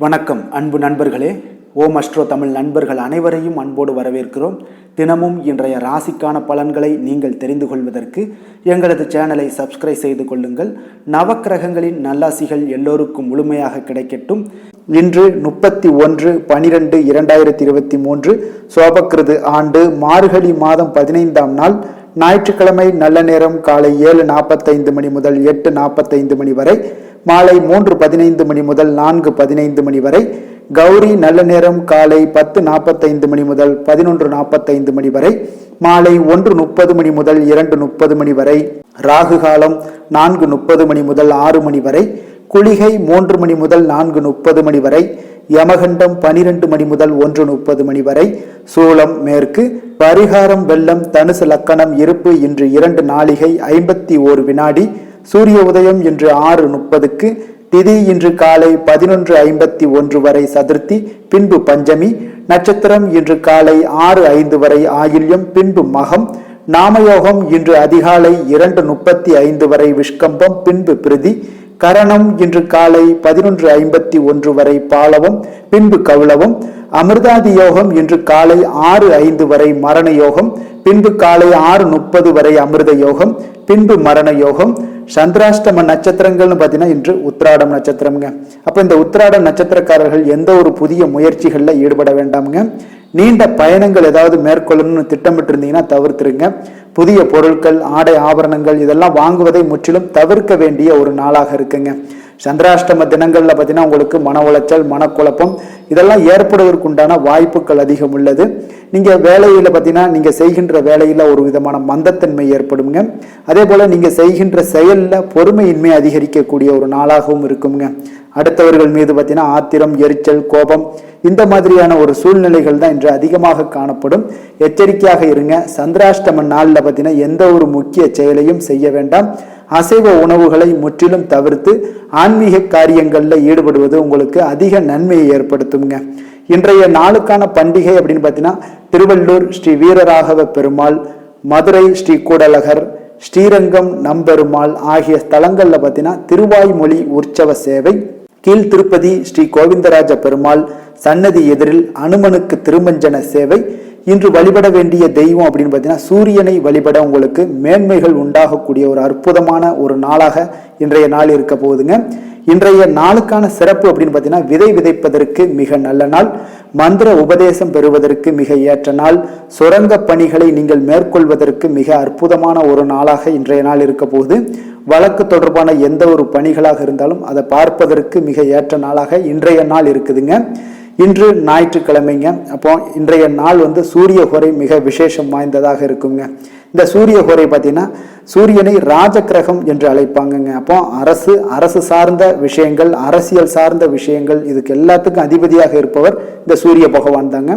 வணக்கம் அன்பு நண்பர்களே. ஓம் அஸ்ட்ரோ தமிழ் நண்பர்கள் அனைவரையும் அன்போடு வரவேற்கிறோம். தினமும் இன்றைய ராசிக்கான பலன்களை நீங்கள் தெரிந்து கொள்வதற்கு எங்களது சேனலை சப்ஸ்கிரைப் செய்து கொள்ளுங்கள். நவக்கிரகங்களின் நல்லாசிகள் எல்லோருக்கும் முழுமையாக கிடைக்கட்டும். இன்று 31/12/2023 சோபக்கிருது ஆண்டு மார்கழி மாதம் 15ஆம் நாள் ஞாயிற்றுக்கிழமை. நல்ல நேரம் காலை 7:45 மணி முதல் 8:45 மணி வரை, மாலை 3:15 மணி முதல் 4:15 மணி வரை. கௌரி நல்ல நேரம் காலை 10:45 மணி முதல் 11:45 மணி வரை, மாலை 1:30 மணி முதல் 2:30 மணி வரை. ராகு காலம் 4:30 மணி முதல் 6 மணி வரை. குளிகை 3 மணி முதல் 4:30 மணி வரை. யமகண்டம் 12 மணி முதல் 1:30 மணி வரை. சூலம் மேற்கு. பரிகாரம் வெள்ளம். தனுசு லக்கணம். இருப்பு இன்று 2 நாழிகை 51 வினாடி. சூரிய உதயம் இன்று 6:30க்கு. திதி இன்று காலை 11:51 வரை சதுர்த்தி, பின்பு பஞ்சமி. நட்சத்திரம் இன்று காலை 6:05 வரை ஆயில்யம், பின்பு மகம். நாமயோகம் இன்று அதிகாலை 2:35 வரை விஷ்கம்பம், பின்பு பிரிதி. கரணம் இன்று காலை 11:51 வரை பாலவம், பின்பு கௌளவம். அமிர்தாதி யோகம் இன்று காலை 6:05 வரை மரண யோகம், பின்பு காலை 6:30 வரை அமிர்த யோகம், பின்பு மரண யோகம். சந்திராஷ்டம நட்சத்திரங்கள்னு பார்த்தீங்கன்னா இன்று உத்திராடம் நட்சத்திரம்ங்க. அப்போ இந்த உத்திராடம் நட்சத்திரக்காரர்கள் எந்த ஒரு புதிய முயற்சிகளில் ஈடுபட வேண்டாமுங்க. நீண்ட பயணங்கள் ஏதாவது மேற்கொள்ளணும்னு திட்டமிட்டு இருந்தீங்கன்னா தவிர்த்துருங்க. புதிய பொருட்கள், ஆடை ஆபரணங்கள் இதெல்லாம் வாங்குவதை முற்றிலும் தவிர்க்க வேண்டிய ஒரு நாளாக இருக்குங்க. சந்திராஷ்டம தினங்கள்ல பார்த்தீங்கன்னா உங்களுக்கு மன உளைச்சல், மனக்குழப்பம் இதெல்லாம் ஏற்படுவதற்கு உண்டான வாய்ப்புகள் அதிகம் உள்ளது. நீங்க வேலையில பார்த்தீங்கன்னா நீங்க செய்கின்ற வேலையில ஒரு விதமான மந்தத்தன்மை ஏற்படுங்க. அதே போல நீங்க செய்கின்ற செயல்ல பொறுமையின்மை அதிகரிக்கக்கூடிய ஒரு நாளாகவும் இருக்குங்க. அடுத்தவர்கள் மீது பார்த்தீங்கன்னா ஆத்திரம், எரிச்சல், கோபம் இந்த மாதிரியான ஒரு சூழ்நிலைகள் தான் இன்று அதிகமாக காணப்படும். எச்சரிக்கையாக இருங்க. சந்திராஷ்டம நாளில் பார்த்தீங்கன்னா எந்த ஒரு முக்கிய செயலையும் செய்ய வேண்டாம். அசைவ உணவுகளை முற்றிலும் தவிர்த்து ஆன்மீக காரியங்களில் ஈடுபடுவது உங்களுக்கு அதிக நன்மையை ஏற்படுத்துங்க. இன்றைய நாளுக்கான பண்டிகை அப்படின்னு பார்த்தீங்கன்னா திருவள்ளூர் ஸ்ரீ வீரராகவ பெருமாள், மதுரை ஸ்ரீ கூடலகர், ஸ்ரீரங்கம் நம்பெருமாள் ஆகிய ஸ்தலங்கள்ல பார்த்தீங்கன்னா திருவாய்மொழி உற்சவ சேவை. கீழ் திருப்பதி ஸ்ரீ கோவிந்தராஜ பெருமாள் சன்னதி எதிரில் அனுமனுக்கு திருமஞ்சன சேவை. இன்று வழிபட வேண்டிய தெய்வம் அப்படின்னு பார்த்தீங்கன்னா சூரியனை வழிபட உங்களுக்கு மேன்மைகள் உண்டாகக்கூடிய ஒரு அற்புதமான ஒரு நாளாக இன்றைய நாள் இருக்க போகுதுங்க. இன்றைய நாளுக்கான சிறப்பு அப்படின்னு பார்த்தீங்கன்னா விதை விதைப்பதற்கு மிக நல்ல நாள், மந்திர உபதேசம் பெறுவதற்கு மிக ஏற்ற நாள், சுரங்க பணிகளை நீங்கள் மேற்கொள்வதற்கு மிக அற்புதமான ஒரு நாளாக இன்றைய நாள் இருக்க போகுது. வழக்கு தொடர்பான எந்த ஒரு பணிகளாக இருந்தாலும் அதை பார்ப்பதற்கு மிக ஏற்ற நாளாக இன்றைய நாள் இருக்குதுங்க. இன்று ஞாயிற்றுக்கிழமைங்க. அப்போ இன்றைய நாள் சூரிய ஹோரை மிக விசேஷம் வாய்ந்ததாக இருக்குங்க. இந்த சூரிய ஹோரை பார்த்தீங்கன்னா சூரியனை ராஜகிரகம் என்று அழைப்பாங்கங்க. அப்போ அரசு சார்ந்த விஷயங்கள், அரசியல் சார்ந்த விஷயங்கள் இதுக்கு எல்லாத்துக்கும் அதிபதியாக இருப்பவர் இந்த சூரிய பகவான் தாங்க.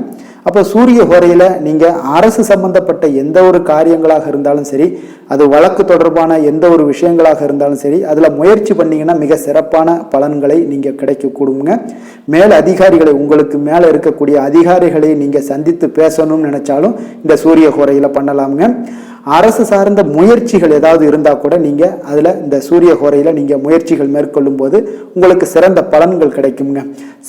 அப்போ சூரிய ஹோரையில நீங்க அரசு சம்பந்தப்பட்ட எந்த ஒரு காரியங்களாக இருந்தாலும் சரி, அது வழக்கு தொடர்பான எந்த ஒரு விஷயங்களாக இருந்தாலும் சரி, அதுல முயற்சி பண்ணீங்கன்னா மிக சிறப்பான பலன்களை நீங்க கிடைக்க கூடுங்க. மேல் அதிகாரிகளை, உங்களுக்கு மேல இருக்கக்கூடிய அதிகாரிகளை நீங்க சந்தித்து பேசணும்னு நினைச்சாலும் இந்த சூரிய ஹோரையில பண்ணலாமுங்க. அரசு சார்ந்த முயற்சிகள் ஏதாவது இருந்தா கூட நீங்க அதுல இந்த சூரிய ஹோரையில நீங்க முயற்சிகள் மேற்கொள்ளும் போது உங்களுக்கு சிறந்த பலன்கள் கிடைக்குங்க.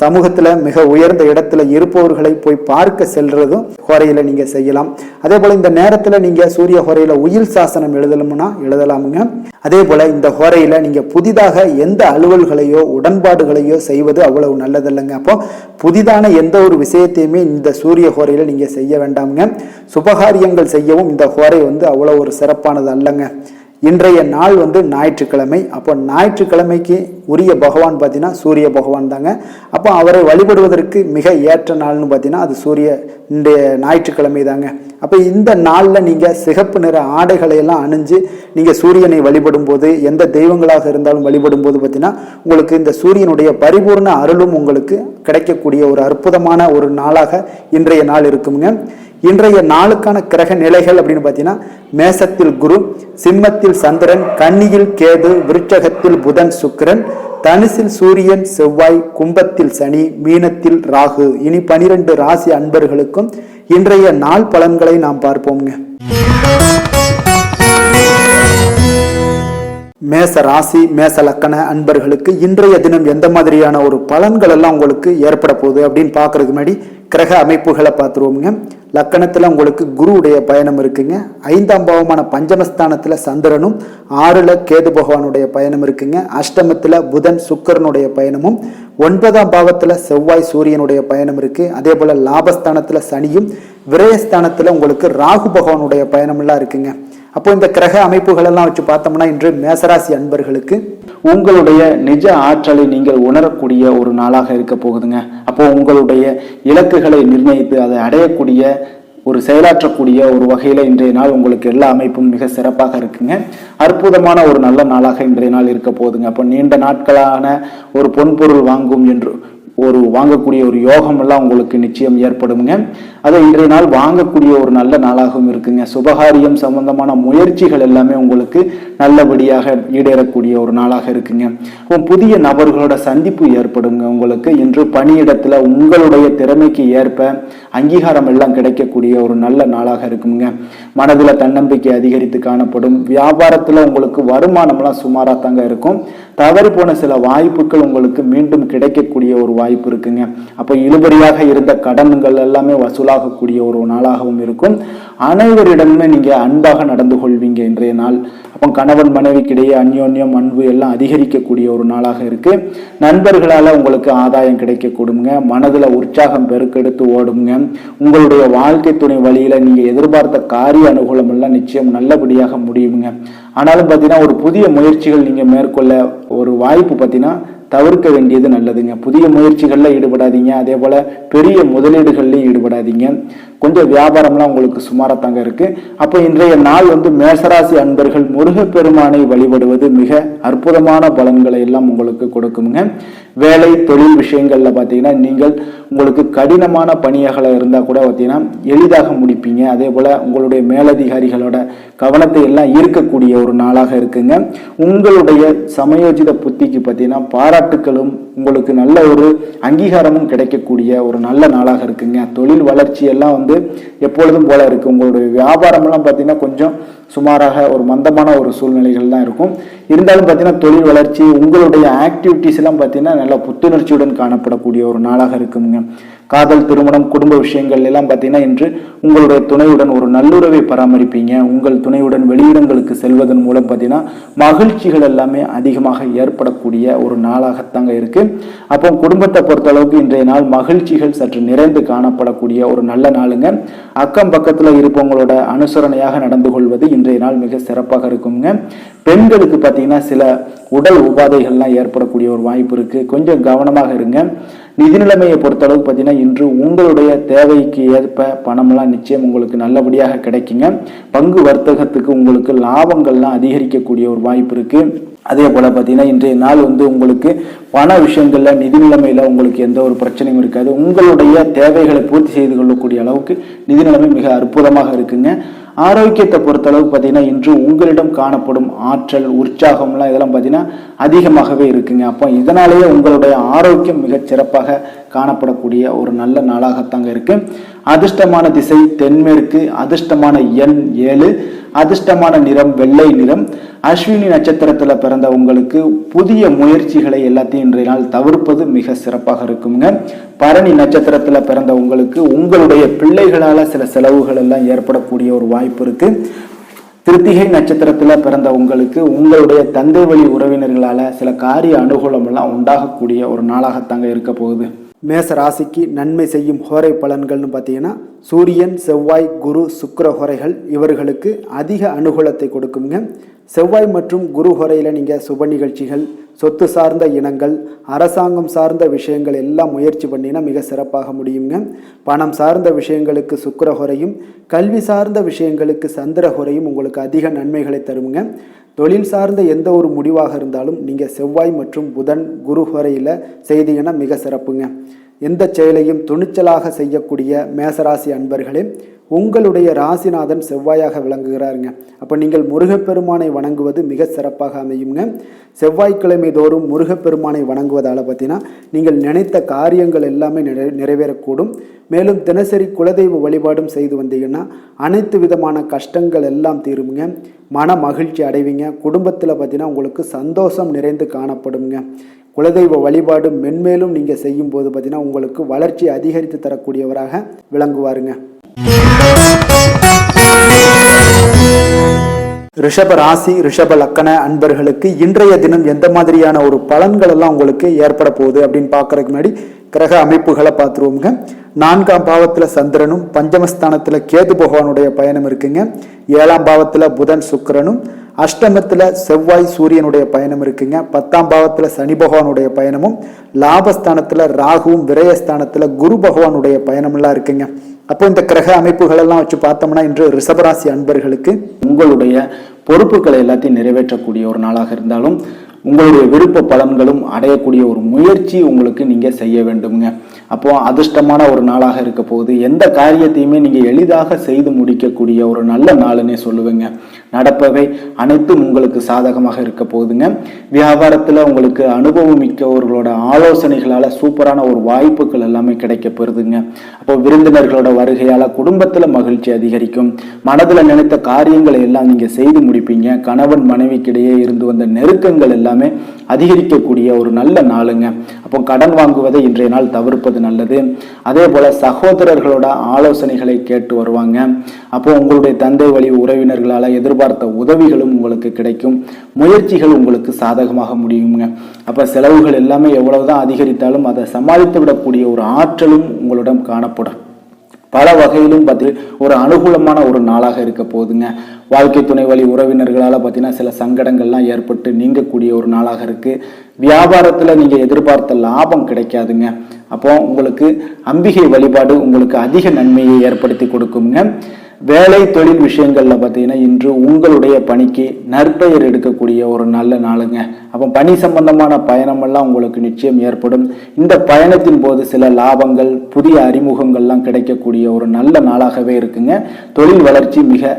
சமூகத்துல மிக உயர்ந்த இடத்துல இருப்பவர்களை போய் பார்க்க செல்றதும் ஹோரையில நீங்க செய்யலாம். அதே போல இந்த நேரத்துல நீங்க சூரிய ஹோரையில உயில் சாசனம் எழுதணும்னா எழுதலாமுங்க. அதே போல இந்த ஹோரையில நீங்க புதிதாக எந்த அலுவல்களையோ உடன்பாடுகளையோ செய்வது அவ்வளவு நல்லதில்லைங்க. அப்போ புதிதான எந்த ஒரு விஷயத்தையுமே இந்த சூரிய ஹோரையில நீங்க செய்ய வேண்டாமுங்க. சுபகாரியங்கள் செய்யவும் இந்த ஹோரை அவ்வளவு ஒரு சிறப்பானது அல்லங்க. இன்றைய நாள் ஞாயிற்றுக்கிழமை. அப்போ ஞாயிற்றுக்கிழமைக்கு உரிய பகவான் பார்த்தீங்கன்னா சூரிய பகவான் தாங்க. அப்போ அவரை வழிபடுவதற்கு மிக ஏற்ற நாள்னு பார்த்தீங்கன்னா அது இன்றைய ஞாயிற்றுக்கிழமை தாங்க. அப்போ இந்த நாளில் நீங்கள் சிகப்பு நிற ஆடைகளை எல்லாம் அணிஞ்சு நீங்கள் சூரியனை வழிபடும் போது, எந்த தெய்வங்களாக இருந்தாலும் வழிபடும் போது பார்த்தீங்கன்னா உங்களுக்கு இந்த சூரியனுடைய பரிபூர்ண அருளும் உங்களுக்கு கிடைக்கக்கூடிய ஒரு அற்புதமான ஒரு நாளாக இன்றைய நாள் இருக்குங்க. இன்றைய நாளுக்கான கிரக நிலைகள் அப்படின்னு பார்த்தீங்கன்னா மேசத்தில் குரு, சிம்மத்தில் சந்திரன், கன்னியில் கேது, விருச்சகத்தில் புதன் சுக்கிரன், தனுசில் சூரியன் செவ்வாய், கும்பத்தில் சனி, மீனத்தில் ராகு. இனி 12 ராசி அன்பர்களுக்கும் இன்றைய நாள் பலன்களை நாம் பார்ப்போம்ங்க. மேச ராசி மேச லக்கண அன்பர்களுக்கு இன்றைய தினம் எந்த மாதிரியான ஒரு பலன்கள் எல்லாம் உங்களுக்கு ஏற்பட போகுது அப்படின்னு பார்க்கறதுக்கு முன்னாடி கிரக அமைப்புகளை பார்த்துருவோமுங்க. லக்கணத்தில் உங்களுக்கு குருவுடைய பயணம் இருக்குங்க. 5ஆம் பாவமான பஞ்சமஸ்தானத்தில் சந்திரனும் 6ல் கேது பகவானுடைய பயணம் இருக்குங்க. அஷ்டமத்தில் புதன் சுக்கிரனுடைய பயணமும் 9ஆம் பாவத்தில் செவ்வாய் சூரியனுடைய பயணம் இருக்கு. அதே போல லாபஸ்தானத்தில் சனியும் விரயஸ்தானத்தில் உங்களுக்கு ராகு பகவானுடைய பயணமெல்லாம் இருக்குங்க. அப்போ இந்த கிரக அமைப்புகள் எல்லாம் வச்சு பார்த்தோம்னா இன்று மேசராசி அன்பர்களுக்கு உங்களுடைய நிஜ ஆற்றலை நீங்கள் உணரக்கூடிய ஒரு நாளாக இருக்க போகுதுங்க. அப்போ உங்களுடைய இலக்குகளை நிர்ணயித்து அதை அடையக்கூடிய ஒரு செயலாற்றக்கூடிய ஒரு வகையில இன்றைய நாள் உங்களுக்கு எல்லா அமைப்பும் மிக சிறப்பாக இருக்குங்க. அற்புதமான ஒரு நல்ல நாளாக இன்றைய நாள் இருக்க போகுதுங்க. அப்போ நீண்ட நாட்களான ஒரு பொன்பொருள் வாங்கும் என்று வாங்கக்கூடிய ஒரு யோகம் எல்லாம் உங்களுக்கு நிச்சயம் ஏற்படுங்க. அதை இன்றைய நாள் வாங்கக்கூடிய ஒரு நல்ல நாளாகவும் இருக்குங்க. சுபகாரியம் சம்பந்தமான முயற்சிகள் எல்லாமே உங்களுக்கு நல்லபடியாக ஈடேறக்கூடிய ஒரு நாளாக இருக்குங்க. புதிய நபர்களோட சந்திப்பு ஏற்படுங்க. உங்களுக்கு இன்று பணியிடத்துல உங்களுடைய திறமைக்கு ஏற்ப அங்கீகாரம் எல்லாம் கிடைக்கக்கூடிய ஒரு நல்ல நாளாக இருக்குங்க. மனதுல தன்னம்பிக்கை அதிகரித்து காணப்படும். வியாபாரத்துல உங்களுக்கு வருமானம்லாம் சுமாரா தாங்க இருக்கும். தவறி போன சில வாய்ப்புகள் உங்களுக்கு மீண்டும் கிடைக்கக்கூடிய ஒரு வாய்ப்பு இருக்குங்க. அப்போ இழுபறியாக இருந்த கடன்கள் எல்லாமே வசூலாகக்கூடிய ஒரு நாளாகவும் இருக்கும். அனைவரிடமே நீங்க அன்பாக நடந்து கொள்வீங்க இன்றைய நாள். அப்போ கணவன் மனைவிக்கிடையே அந்யோன்யம் அன்பு எல்லாம் அதிகரிக்கக்கூடிய ஒரு நாளாக இருக்கு. நண்பர்களால உங்களுக்கு ஆதாயம் கிடைக்க கொடுங்க. மனதுல உற்சாகம் பெருக்கெடுத்து ஓடுங்க. உங்களுடைய வாழ்க்கை துணை வழியில நீங்க எதிர்பார்த்த காரிய அனுகூலம் எல்லாம் நிச்சயம் நல்லபடியாக முடியுங்க. ஆனாலும் பார்த்தீங்கன்னா ஒரு புதிய முயற்சிகள் நீங்க மேற்கொள்ள ஒரு வாய்ப்பு பார்த்தீங்கன்னா தவிர்க்க வேண்டியது நல்லதுங்க. புதிய முயற்சிகள்ல ஈடுபடாதீங்க. அதே போல பெரிய முதலீடுகள்லையும் ஈடுபடாதீங்க. கொஞ்சம் வியாபாரம்லாம் உங்களுக்கு சுமாரத்தாங்க இருக்கு. அப்போ இன்றைய நாள் மேசராசி அன்பர்கள் முருகப்பெருமானை வழிபடுவது மிக அற்புதமான பலன்களை எல்லாம் உங்களுக்கு கொடுக்குங்க. வேலை தொழில் விஷயங்கள்ல பார்த்தீங்கன்னா நீங்கள் உங்களுக்கு கடினமான பணியாக இருந்தால் கூட பார்த்தீங்கன்னா எளிதாக முடிப்பீங்க. அதே போல உங்களுடைய மேலதிகாரிகளோட கவனத்தை எல்லாம் ஈர்க்கக்கூடிய ஒரு நாளாக இருக்குங்க. உங்களுடைய சமயோஜித புத்திக்கு பார்த்தீங்கன்னா பாராட்டுக்களும் உங்களுக்கு நல்ல ஒரு அங்கீகாரமும் கிடைக்கக்கூடிய ஒரு நல்ல நாளாக இருக்குங்க. தொழில் வளர்ச்சி எல்லாம் எப்பொழுதும் போல இருக்கு. உங்களுடைய வியாபாரம் எல்லாம் பார்த்தீங்கன்னா கொஞ்சம் சுமாராக ஒரு மந்தமான ஒரு சூழ்நிலைகள் தான் இருக்கும். இருந்தாலும் பார்த்தீங்கன்னா தொழில் வளர்ச்சி உங்களுடைய ஆக்டிவிட்டிஸ் எல்லாம் பார்த்தீங்கன்னா நல்ல புத்துணர்ச்சியுடன் காணப்படக்கூடிய ஒரு நாளாக இருக்குங்க. காதல் திருமணம் குடும்ப விஷயங்கள் எல்லாம் பார்த்தீங்கன்னா இன்று உங்களுடைய துணையுடன் ஒரு நல்லுறவை பராமரிப்பீங்க. உங்கள் துணையுடன் வெளியிடங்களுக்கு செல்வதன் மூலம் பார்த்தீங்கன்னா மகிழ்ச்சிகள் எல்லாமே அதிகமாக ஏற்படக்கூடிய ஒரு நாளாகத்தாங்க இருக்கு. அப்போ குடும்பத்தை பொறுத்த அளவுக்கு இன்றைய நாள் மகிழ்ச்சிகள் சற்று நிறைந்து காணப்படக்கூடிய ஒரு நல்ல நாளுங்க. அக்கம் பக்கத்துல இருப்பவங்களோட அனுசரணையாக நடந்து கொள்வது இன்றைய நாள் மிக சிறப்பாக இருக்குங்க. பெண்களுக்கு பார்த்தீங்கன்னா சில உடல் உபாதைகள்லாம் ஏற்படக்கூடிய ஒரு வாய்ப்பு இருக்கு. கொஞ்சம் கவனமாக இருங்க. நிதி நிலைமையை பொறுத்தளவுக்கு பார்த்தீங்கன்னா இன்று உங்களுடைய தேவைக்கு ஏற்ப பணம்லாம் நிச்சயம் உங்களுக்கு நல்லபடியாக கிடைக்குங்க. பங்கு வர்த்தகத்துக்கு உங்களுக்கு லாபங்கள்லாம் அதிகரிக்கக்கூடிய ஒரு வாய்ப்பு இருக்கு. அதே போல பார்த்தீங்கன்னா இன்றைய நாள் உங்களுக்கு பண விஷயங்கள்ல நிதி நிலைமையில உங்களுக்கு எந்த ஒரு பிரச்சனையும் இருக்காது. உங்களுடைய தேவைகளை பூர்த்தி செய்து கொள்ளக்கூடிய அளவுக்கு நிதி நிலைமை மிக அற்புதமாக இருக்குங்க. ஆரோக்கியத்தை பொறுத்தளவுக்கு பார்த்தீங்கன்னா இன்று உங்களிடம் காணப்படும் ஆற்றல் உற்சாகம்லாம் இதெல்லாம் பார்த்தீங்கன்னா அதிகமாகவே இருக்குங்க. அப்போ இதனாலேயே உங்களுடைய ஆரோக்கியம் மிகச் சிறப்பாக காணப்படக்கூடிய ஒரு நல்ல நாளாகத்தாங்க இருக்கு. அதிர்ஷ்டமான திசை தென்மேற்கு, அதிர்ஷ்டமான எண் 7, அதிர்ஷ்டமான நிறம் வெள்ளை நிறம். அஸ்வினி நட்சத்திரத்துல பிறந்த உங்களுக்கு புதிய முயற்சிகளை எல்லாத்தையும் இன்றைய நாள் தவிர்ப்பது மிக சிறப்பாக இருக்குங்க. பரணி நட்சத்திரத்துல பிறந்த உங்களுக்கு உங்களுடைய பிள்ளைகளால சில செலவுகள் எல்லாம் ஏற்படக்கூடிய ஒரு வாய்ப்பு இருக்கு. கிருத்திகை நட்சத்திரத்துல பிறந்த உங்களுக்கு உங்களுடைய தந்தை வழி உறவினர்களால சில காரிய அனுகூலம் எல்லாம் உண்டாகக்கூடிய ஒரு நாளாகத்தாங்க இருக்க போகுது. மேச ராசிக்கு நன்மை செய்யும் ஹோரை பலன்கள்னு பார்த்தீங்கன்னா சூரியன் செவ்வாய் குரு சுக்கிர ஹோரைகள் இவர்களுக்கு அதிக அனுகூலத்தை கொடுக்குங்க. செவ்வாய் மற்றும் குரு ஹோரையில் நீங்கள் சுப நிகழ்ச்சிகள் சொத்து சார்ந்த இனங்கள் அரசாங்கம் சார்ந்த விஷயங்கள் எல்லாம் முயற்சி பண்ணினா மிக சிறப்பாக முடியுங்க. பணம் சார்ந்த விஷயங்களுக்கு சுக்கிர ஹோரையும் கல்வி சார்ந்த விஷயங்களுக்கு சந்திர ஹோரையும் உங்களுக்கு அதிக நன்மைகளை தருங்க. தொழில் சார்ந்த எந்த ஒரு முடிவாக இருந்தாலும் நீங்கள் செவ்வாய் மற்றும் புதன் குரு ஹோரையில் செய்தீங்கன்னா மிக சிறப்புங்க. எந்த செயலையும் துணிச்சலாக செய்யக்கூடிய மேசராசி அன்பர்களே உங்களுடைய ராசிநாதன் செவ்வாயாக விளங்குகிறாருங்க. அப்போ நீங்கள் முருகப்பெருமானை வணங்குவது மிக சிறப்பாக அமையுங்க. செவ்வாய்க்கிழமை தோறும் முருகப்பெருமானை வணங்குவதால் பார்த்தீங்கன்னா நீங்கள் நினைத்த காரியங்கள் எல்லாமே நிறைவேறக்கூடும். மேலும் தினசரி குலதெய்வ வழிபாடும் செய்து வந்தீங்கன்னா அனைத்து விதமான கஷ்டங்கள் எல்லாம் தீருங்க. மன மகிழ்ச்சி அடைவீங்க. குடும்பத்தில் பார்த்தீங்கன்னா உங்களுக்கு சந்தோஷம் நிறைந்து காணப்படுங்க. குலதெய்வ வழிபாடு மென்மேலும் நீங்கள் செய்யும் போது பார்த்தீங்கன்னா உங்களுக்கு வளர்ச்சி அதிகரித்து தரக்கூடியவராக விளங்குவாருங்க. ரிஷப ராசி ரிஷப லக்கண அன்பர்களுக்கு இன்றைய தினம் எந்த மாதிரியான ஒரு பலன்கள் எல்லாம் உங்களுக்கு ஏற்பட போகுது அப்படின்னு பார்க்கறதுக்கு முன்னாடி கிரக அமைப்புகளை பார்த்துருவோங்க. 4ஆம் பாவத்தில் சந்திரனும், பஞ்சமஸ்தானத்தில் கேது பகவானுடைய பயணம் இருக்குங்க. 7ஆம் பாவத்தில் புதன் சுக்கிரனும், அஷ்டமத்தில் செவ்வாய் சூரியனுடைய பயணம் இருக்குங்க. 10ஆம் பாவத்தில் சனி பகவானுடைய பயணமும், லாபஸ்தானத்தில் ராகுவும், விரயஸ்தானத்தில் குரு பகவானுடைய பயணமெல்லாம் இருக்குங்க. அப்போ இந்த கிரக அமைப்புகள் எல்லாம் வச்சு பார்த்தோம்னா இன்று ரிஷபராசி அன்பர்களுக்கு உங்களுடைய பொறுப்புகளை எல்லாத்தையும் நிறைவேற்றக்கூடிய ஒரு நாளாக இருந்தாலும் உங்களுடைய விருப்ப பலன்களும் அடையக்கூடிய ஒரு முயற்சி உங்களுக்கு நீங்க செய்ய வேண்டுங்க. அப்போ அதிர்ஷ்டமான ஒரு நாளாக இருக்க போகுது. எந்த காரியத்தையுமே நீங்க எளிதாக செய்து முடிக்கக்கூடிய ஒரு நல்ல நாளுன்னே சொல்லுவேங்க. நடப்பவை அனைத்தும் உங்களுக்கு சாதகமாக இருக்க போகுதுங்க. வியாபாரத்துல உங்களுக்கு அனுபவம் மிக்கவர்களோட ஆலோசனைகளால சூப்பரான ஒரு வாய்ப்புகள் எல்லாமே கிடைக்க பெறுதுங்க. அப்போ விருந்தினர்களோட வருகையால குடும்பத்துல மகிழ்ச்சி அதிகரிக்கும். மனதுல நினைத்த காரியங்களை எல்லாம் நீங்க செய்து முடிப்பீங்க. கணவன் மனைவிக்கிடையே இருந்து வந்த நெருக்கங்கள் எல்லாமே அதிகரிக்கக்கூடிய ஒரு நல்ல நாளுங்க. அப்போ கடன் வாங்குவதை இன்றைய நாள் தவிர்ப்பது நல்லது. அதே போல சகோதரர்களோட ஆலோசனைகளை கேட்டு வருவாங்க. அப்போ உங்களுடைய தந்தை வழி உறவினர்களால எதிர்பார்த்த உதவிகளும் உங்களுக்கு கிடைக்கும். முயற்சிகள் உங்களுக்கு சாதகமாக முடியுங்க. அப்ப செலவுகள் எல்லாமே எவ்வளவுதான் அதிகரித்தாலும் அதை சமாளித்து விடக்கூடிய ஒரு ஆற்றலும் உங்களிடம் காணப்படும். பல வகையிலும் பார்த்து ஒரு அனுகூலமான ஒரு நாளாக இருக்க போகுதுங்க. வாழ்க்கை துணை வழி உறவினர்களால் பார்த்தீங்கன்னா சில சங்கடங்கள்லாம் ஏற்பட்டு நீங்கக்கூடிய ஒரு நாளாக இருக்கு. வியாபாரத்தில் நீங்கள் எதிர்பார்த்த லாபம் கிடைக்காதுங்க. அப்போ உங்களுக்கு அம்பிகை வழிபாடு உங்களுக்கு அதிக நன்மையை ஏற்படுத்தி கொடுக்குங்க. வேலை தொழில் விஷயங்கள்ல பார்த்தீங்கன்னா இன்று உங்களுடைய பணிக்கு நற்பெயர் எடுக்கக்கூடிய ஒரு நல்ல நாளுங்க. அப்போ பணி சம்பந்தமான பயணமெல்லாம் உங்களுக்கு நிச்சயம் ஏற்படும். இந்த பயணத்தின் போது சில லாபங்கள், புதிய அறிமுகங்கள்லாம் கிடைக்கக்கூடிய ஒரு நல்ல நாளாகவே இருக்குங்க. தொழில் வளர்ச்சி மிக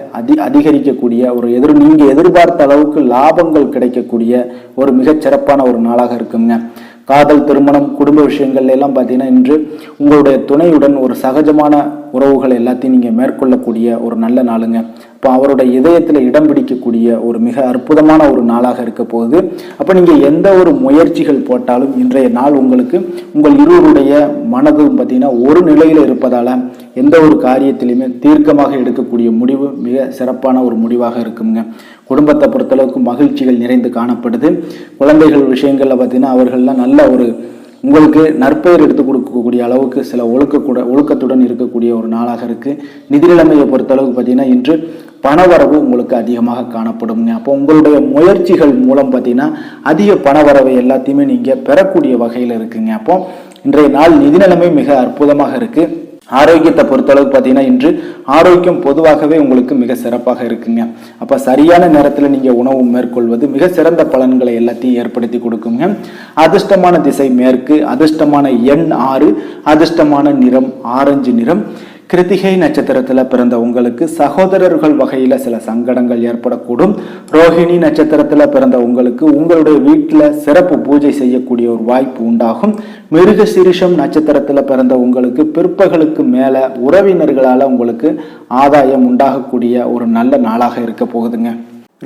அதிகரிக்கக்கூடிய ஒரு நீங்க எதிர்பார்த்த அளவுக்கு லாபங்கள் கிடைக்கக்கூடிய ஒரு மிகச் சிறப்பான ஒரு நாளாக இருக்குங்க. காதல், திருமணம், குடும்ப விஷயங்கள்ல எல்லாம் பார்த்தீங்கன்னா இன்று உங்களுடைய துணையுடன் ஒரு சகஜமான உறவுகள் எல்லாத்தையும் நீங்கள் மேற்கொள்ளக்கூடிய ஒரு நல்ல நாளுங்க. இப்போ அவருடைய இதயத்தில் இடம் பிடிக்கக்கூடிய ஒரு மிக அற்புதமான ஒரு நாளாக இருக்க போகுது. அப்போ நீங்கள் எந்த ஒரு முயற்சிகள் போட்டாலும் இன்றைய நாள் உங்களுக்கு உங்கள் இருவருடைய மனதும் பார்த்தீங்கன்னா ஒரு நிலையில் இருப்பதால் எந்த ஒரு காரியத்திலையுமே தீர்க்கமாக எடுக்கக்கூடிய முடிவு மிக சிறப்பான ஒரு முடிவாக இருக்குங்க. குடும்பத்தை பொறுத்தளவுக்கு மகிழ்ச்சிகள் நிறைந்து காணப்படுது. குழந்தைகள் விஷயங்கள்ல பார்த்தீங்கன்னா அவர்கள்லாம் நல்ல ஒரு உங்களுக்கு நற்பெயர் எடுத்து கொடுக்கக்கூடிய அளவுக்கு சில ஒழுக்கத்துடன் இருக்கக்கூடிய ஒரு நாளாக இருக்கு. நிதி நிலைமையை பொறுத்தளவுக்கு பார்த்தீங்கன்னா இன்று பணவரவு உங்களுக்கு அதிகமாக காணப்படுங்க. அப்போ உங்களுடைய முயற்சிகள் மூலம் பார்த்தீங்கன்னா அதிக பணவரவை எல்லாத்தையுமே நீங்க பெறக்கூடிய வகையில் இருக்குங்க. அப்போ இன்றைய நாள் நிதி நிலைமை மிக அற்புதமாக இருக்கு. ஆரோக்கியத்தை பொறுத்தளவுக்கு பார்த்தீங்கன்னா இன்று ஆரோக்கியம் பொதுவாகவே உங்களுக்கு மிக சிறப்பாக இருக்குங்க. அப்போ சரியான நேரத்தில் நீங்கள் உணவு மேற்கொள்வது மிக சிறந்த பலன்களை எல்லாத்தையும் ஏற்படுத்தி கொடுக்குங்க. அதிர்ஷ்டமான திசை மேற்கு, அதிர்ஷ்டமான எண் 6, அதிர்ஷ்டமான நிறம் ஆரஞ்சு நிறம். கிருத்திகை நட்சத்திரத்தில் பிறந்த உங்களுக்கு சகோதரர்கள் வகையில் சில சங்கடங்கள் ஏற்படக்கூடும். ரோஹிணி நட்சத்திரத்தில் பிறந்த உங்களுக்கு உங்களுடைய வீட்டில் சிறப்பு பூஜை செய்யக்கூடிய ஒரு வாய்ப்பு உண்டாகும். மிருகசீரிஷம் நட்சத்திரத்தில் பிறந்த உங்களுக்கு பிற்பகலுக்கு மேலே உறவினர்களால் உங்களுக்கு ஆதாயம் உண்டாகக்கூடிய ஒரு நல்ல நாளாக இருக்க போகுதுங்க.